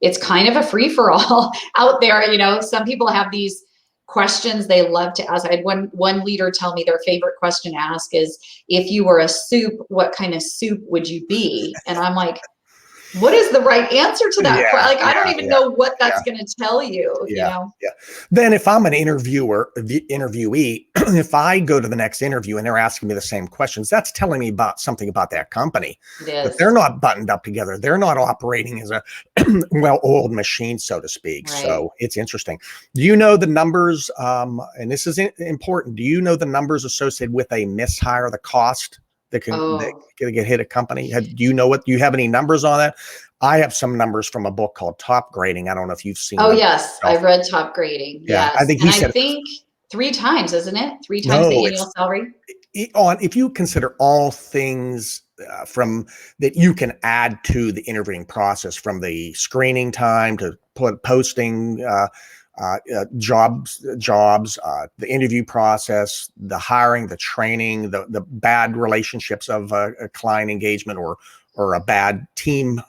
it's kind of a free for all out there. Some people have these questions they love to ask. I had one leader tell me their favorite question to ask is, if you were a soup, what kind of soup would you be? And I'm like, what is the right answer to that? I don't even know what that's going to tell you, you know? Yeah. Then if I'm an interviewee, if I go to the next interview and they're asking me the same questions, that's telling me about something about that company. It is. But they're not buttoned up together. They're not operating as a well-oiled machine, so to speak. Right. So it's interesting. Do you know the numbers? And this is important. Do you know the numbers associated with a mishire, the cost that can get hit a company? Do you have any numbers on that? I have some numbers from a book called Top Grading. I don't know if you've seen. Oh, yes. I've read Top Grading. Yeah. Yes. I think I think 3 times, isn't it? 3 times the annual salary. If you consider all things from that you can add to the interviewing process, from the screening time to posting jobs, the interview process, the hiring, the training, the bad relationships of a client engagement or a bad team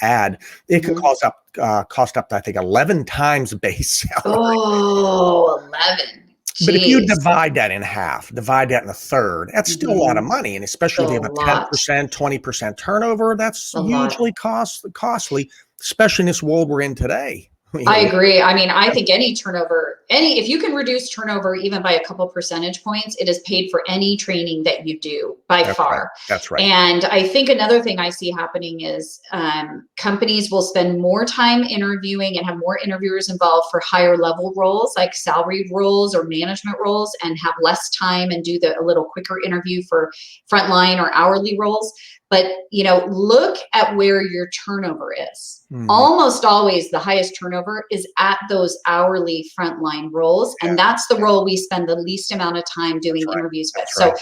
ad, it could cost up to, I think, 11 times base salary. Oh, 11. Jeez. But if you divide that in half, divide that in a third, that's still a lot of money. And especially if you have a 10%, 20% turnover, that's hugely costly, especially in this world we're in today. I agree. I mean, I think any turnover, if you can reduce turnover even by a couple percentage points, it is paid for any training that you do by far. Right. That's right. And I think another thing I see happening is companies will spend more time interviewing and have more interviewers involved for higher level roles, like salaried roles or management roles, and have less time and do a little quicker interview for frontline or hourly roles. But, look at where your turnover is. Almost always the highest turnover is at those hourly frontline roles. And that's the role we spend the least amount of time doing interviews with. So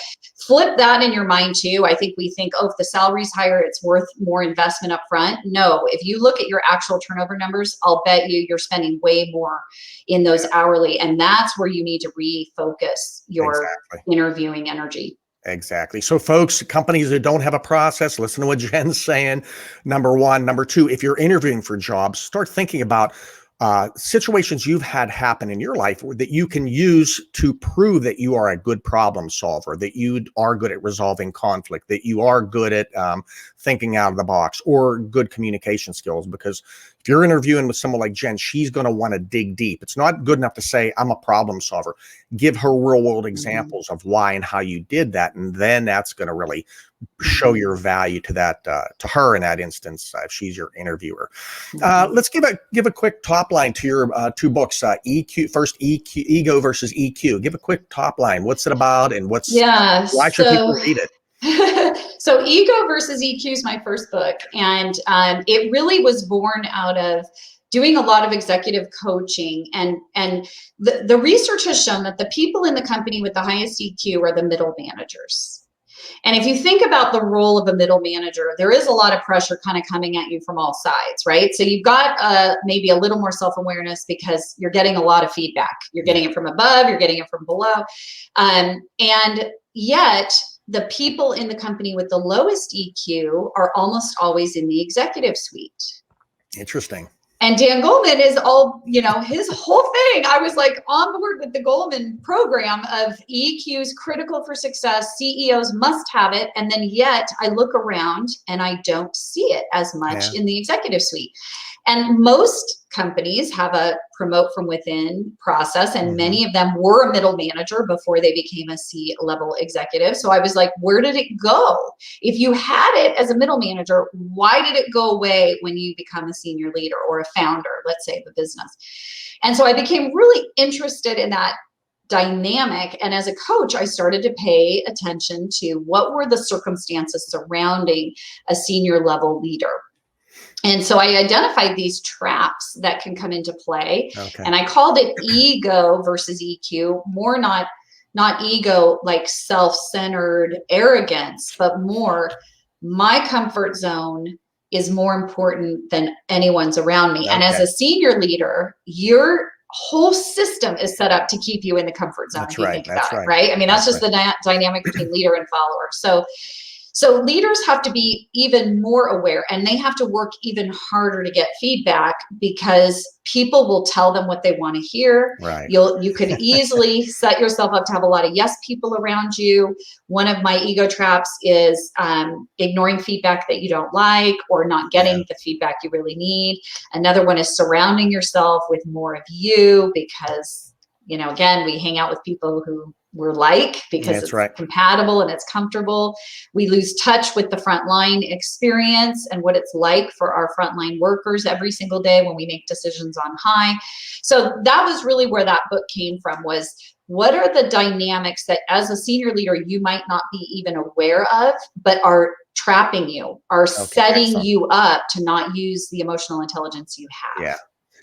flip that in your mind too. I think we think, if the salary's higher, it's worth more investment up front. No, if you look at your actual turnover numbers, I'll bet you're spending way more in those hourly. And that's where you need to refocus your interviewing energy. Exactly. So folks, companies that don't have a process, listen to what Jen's saying. Number one. Number two, if you're interviewing for jobs, start thinking about situations you've had happen in your life that you can use to prove that you are a good problem solver, that you are good at resolving conflict, that you are good at thinking out of the box, or good communication skills. Because if you're interviewing with someone like Jen, she's going to want to dig deep. It's not good enough to say, I'm a problem solver. Give her real world examples of why and how you did that. And then that's going to really show your value to that, to her in that instance, if she's your interviewer. Let's give a quick top line to your 2 books, EQ, Ego versus EQ. Give a quick top line. What's it about, and why should people read it? So Ego versus EQ is my first book. And it really was born out of doing a lot of executive coaching. And the research has shown that the people in the company with the highest EQ are the middle managers. And if you think about the role of a middle manager, there is a lot of pressure kind of coming at you from all sides, right? So you've got maybe a little more self-awareness because you're getting a lot of feedback. You're getting it from above, you're getting it from below. And yet the people in the company with the lowest EQ are almost always in the executive suite. Interesting. And Dan Goleman is all, his whole thing. I was like on board with the Goleman program of EQ is critical for success. CEOs must have it. And then yet I look around and I don't see it as much in the executive suite. And most companies have a promote from within process, and many of them were a middle manager before they became a C-level executive. So I was like, where did it go? If you had it as a middle manager, why did it go away when you become a senior leader or a founder, let's say, of a business? And so I became really interested in that dynamic. And as a coach, I started to pay attention to what were the circumstances surrounding a senior level leader. And so I identified these traps that can come into play. Okay. And I called it ego versus EQ, more not ego like self-centered arrogance, but more my comfort zone is more important than anyone's around me. Okay. And as a senior leader, your whole system is set up to keep you in the comfort zone. That's if you right. think That's about it, right. right? I mean, that's just the dynamic between leader and follower. So leaders have to be even more aware, and they have to work even harder to get feedback, because people will tell them what they want to hear. Right. You could easily set yourself up to have a lot of yes people around you. One of my ego traps is ignoring feedback that you don't like, or not getting the feedback you really need. Another one is surrounding yourself with more of you, because, again, we hang out with people who we're like, because it's compatible and it's comfortable. We lose touch with the frontline experience and what it's like for our frontline workers every single day when we make decisions on high. So that was really where that book came from, was what are the dynamics that as a senior leader you might not be even aware of, but are trapping you, are setting you up to not use the emotional intelligence you have. Yeah.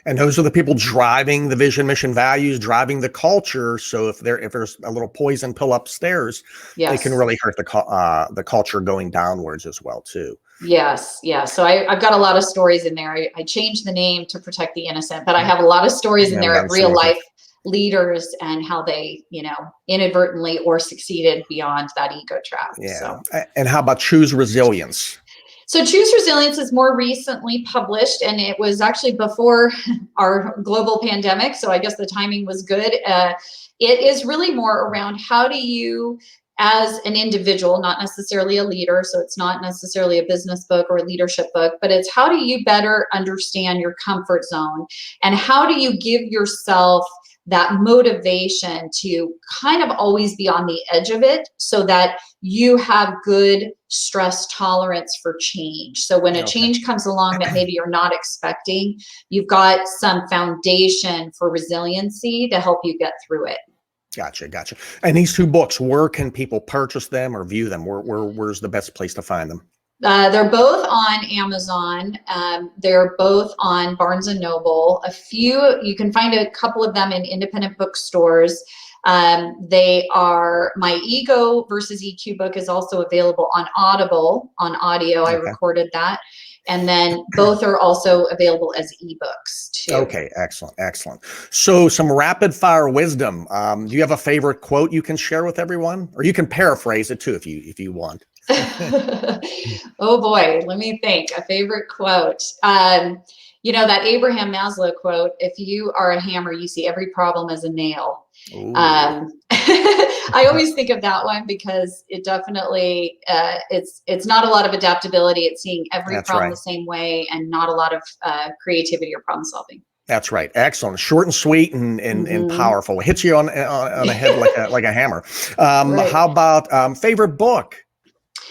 And those are the people driving the vision, mission, values, driving the culture. So if there's a little poison pill upstairs, it can really hurt the culture going downwards as well too. Yes. Yeah. So I've got a lot of stories in there. I changed the name to protect the innocent, but I have a lot of stories in there of real life leaders and how they, inadvertently or succeeded beyond that ego trap. Yeah. So. And how about Choose Resilience? So Choose Resilience is more recently published, and it was actually before our global pandemic. So I guess the timing was good. It is really more around how do you, as an individual, not necessarily a leader, so it's not necessarily a business book or a leadership book, but it's how do you better understand your comfort zone, and how do you give yourself that motivation to kind of always be on the edge of it, so that you have good stress tolerance for change. So when a change comes along that maybe you're not expecting, you've got some foundation for resiliency to help you get through it. Gotcha. And these two books, where can people purchase them or view them? Where's the best place to find them? They're both on Amazon. They're both on Barnes and Noble. You can find a couple of them in independent bookstores. They are, my Ego versus EQ book is also available on Audible, on audio. I recorded that. And then both are also available as ebooks too. Okay, excellent. So some rapid fire wisdom. Do you have a favorite quote you can share with everyone? Or you can paraphrase it too if you want. Oh boy, let me think. A favorite quote. That Abraham Maslow quote, if you are a hammer, you see every problem as a nail. I always think of that one because it definitely, it's not a lot of adaptability. It's seeing every problem the same way, and not a lot of creativity or problem solving. That's right. Excellent. Short and sweet and powerful. It hits you on the head like a hammer. How about favorite book?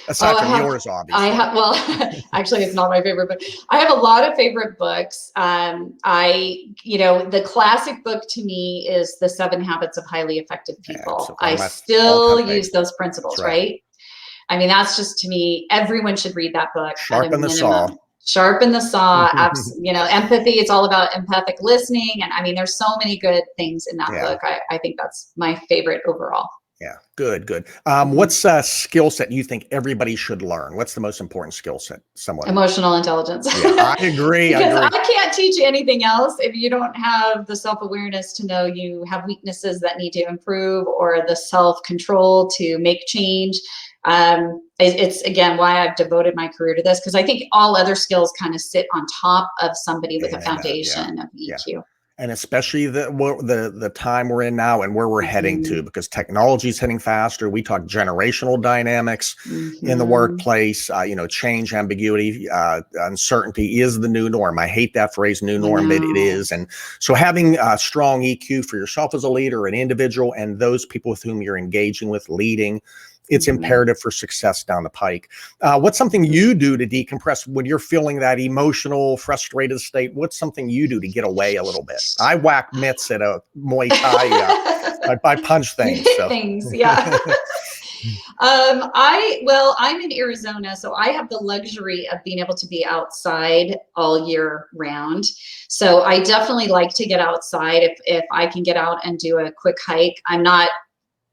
Aside from yours, obviously. Actually, it's not my favorite book. I have a lot of favorite books. The classic book to me is The 7 Habits of Highly Effective People. I still use those principles, right? I mean, that's just, to me, everyone should read that book. Sharpen the saw. Sharpen the saw. Empathy. It's all about empathic listening. And I mean, there's so many good things in that book. I think that's my favorite overall. Yeah. Good. What's a skill set you think everybody should learn? What's the most important skill set? Emotional intelligence. Yeah, I agree. Because I can't teach you anything else if you don't have the self-awareness to know you have weaknesses that need to improve, or the self-control to make change. It's again why I've devoted my career to this, because I think all other skills kind of sit on top of somebody with a foundation of EQ. And especially the time we're in now and where we're heading to, because technology is heading faster. We talk generational dynamics in the workplace, change, ambiguity, uncertainty is the new norm. I hate that phrase, new norm, but it is. And so having a strong EQ for yourself as a leader, an individual, and those people with whom you're engaging with, leading, it's imperative for success down the pike. What's something you do to decompress when you're feeling that emotional, frustrated state? What's something you do to get away a little bit? I whack mitts at a Muay Thai. I punch things. So. Things, yeah. I'm in Arizona, so I have the luxury of being able to be outside all year round. So I definitely like to get outside if I can get out and do a quick hike. I'm not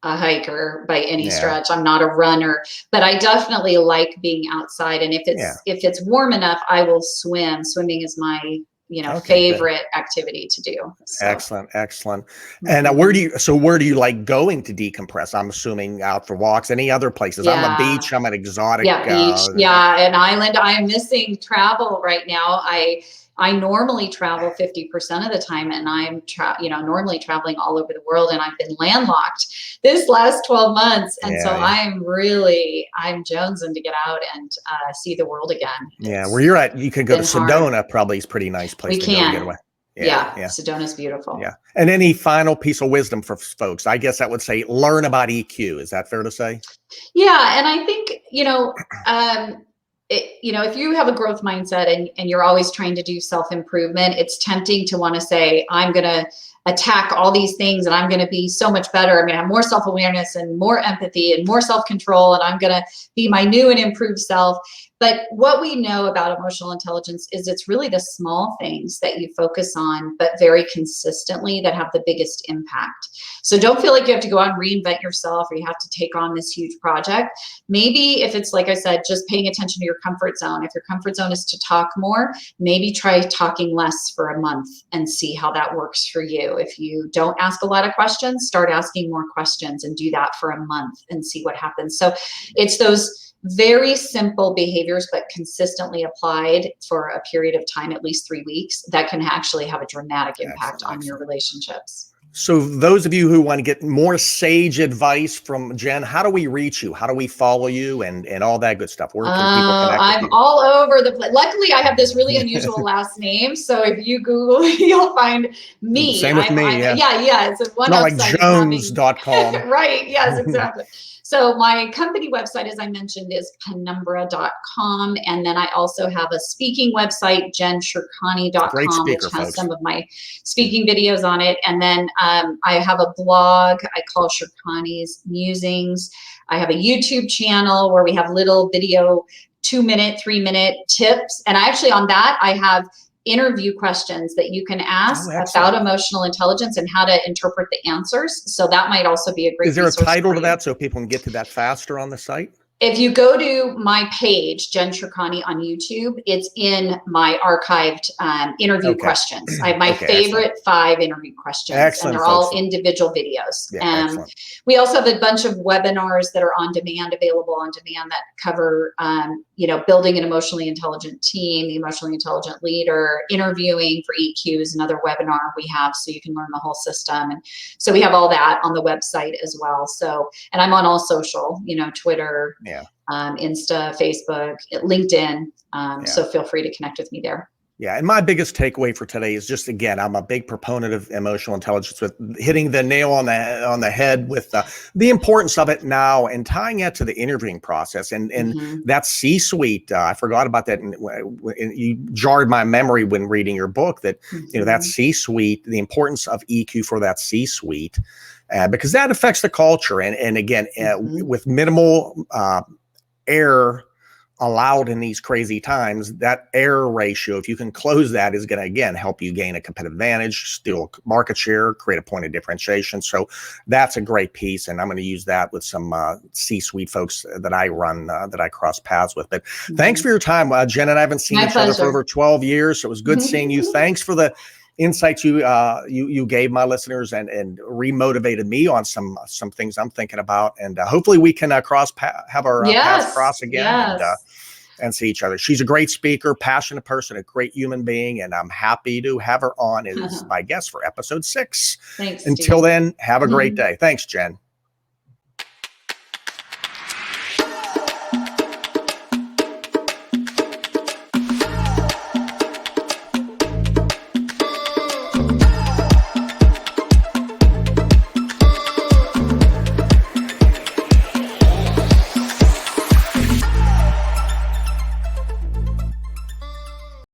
a hiker by any stretch. I'm not a runner, but I definitely like being outside. And if it's warm enough, I will swim. Swimming is my favorite activity to do. So. Excellent. And where do you like going to decompress? I'm assuming out for walks. Any other places? I'm a beach. I'm an exotic. Beach. An island. I'm missing travel right now. I normally travel 50% of the time, and I'm normally traveling all over the world, and I've been landlocked this last 12 months. And so I'm jonesing to get out and see the world again. Where you're at, you can go to Sedona, hard. Probably is a pretty nice place to go and get away. Sedona's beautiful. Yeah. And any final piece of wisdom for folks? I guess I would say learn about EQ. Is that fair to say? Yeah. And I think, if you have a growth mindset and you're always trying to do self-improvement, it's tempting to want to say, I'm going to attack all these things and I'm going to be so much better. I'm going to have more self-awareness and more empathy and more self-control, and I'm going to be my new and improved self. But what we know about emotional intelligence is it's really the small things that you focus on, but very consistently, that have the biggest impact. So don't feel like you have to go out and reinvent yourself, or you have to take on this huge project. Maybe if it's, like I said, just paying attention to your comfort zone. If your comfort zone is to talk more, maybe try talking less for a month and see how that works for you. If you don't ask a lot of questions, start asking more questions and do that for a month and see what happens. So it's those very simple behaviors, but consistently applied for a period of time, at least 3 weeks, that can actually have a dramatic impact on your relationships. So those of you who want to get more sage advice from Jen, how do we reach you? How do we follow you and all that good stuff? Where can people connect with you? I'm all over the place. Luckily, I have this really unusual last name. So if you Google, you'll find me. Same with me. It's a one. Not like Jones.com. Right. Yes, exactly. So my company website, as I mentioned, is penumbra.com. And then I also have a speaking website, jenshirkani.com, which has some of my speaking videos on it. And then I have a blog I call Shirkani's Musings. I have a YouTube channel where we have little video 2-minute, 3-minute tips. And actually on that, I have interview questions that you can ask about emotional intelligence and how to interpret the answers. So that might also be a great resource. Is there a title to that so people can get to that faster on the site? If you go to my page, Jen Shirkani on YouTube, it's in my archived interview questions. I have my favorite 5 interview questions, and they're all individual videos. We also have a bunch of webinars that are on demand, available on demand, that cover, building an emotionally intelligent team, the emotionally intelligent leader, interviewing for EQ is another webinar we have, so you can learn the whole system. And so we have all that on the website as well. So, and I'm on all social, Twitter, Insta, Facebook, LinkedIn. So feel free to connect with me there. Yeah. And my biggest takeaway for today is just, again, I'm a big proponent of emotional intelligence, with hitting the nail on the head with the importance of it now, and tying it to the interviewing process and that C-suite. I forgot about that. And you jarred my memory when reading your book that, that C-suite, the importance of EQ for that C-suite, because that affects the culture. And again, with minimal error allowed in these crazy times, that error ratio, if you can close that, is going to, again, help you gain a competitive advantage, steal market share, create a point of differentiation. So that's a great piece. And I'm going to use that with some C-suite folks that I run, that I cross paths with. But thanks for your time. Jen and I haven't seen each other for over 12 years. So it was good seeing you. Thanks for the insights you gave my listeners and remotivated me on some things I'm thinking about. And hopefully we can have our paths cross again. Yes. and see each other. She's a great speaker, passionate person, a great human being, and I'm happy to have her on as my guest for episode 6. Thanks, Until Steve. then, have a great day. Thanks, Jen.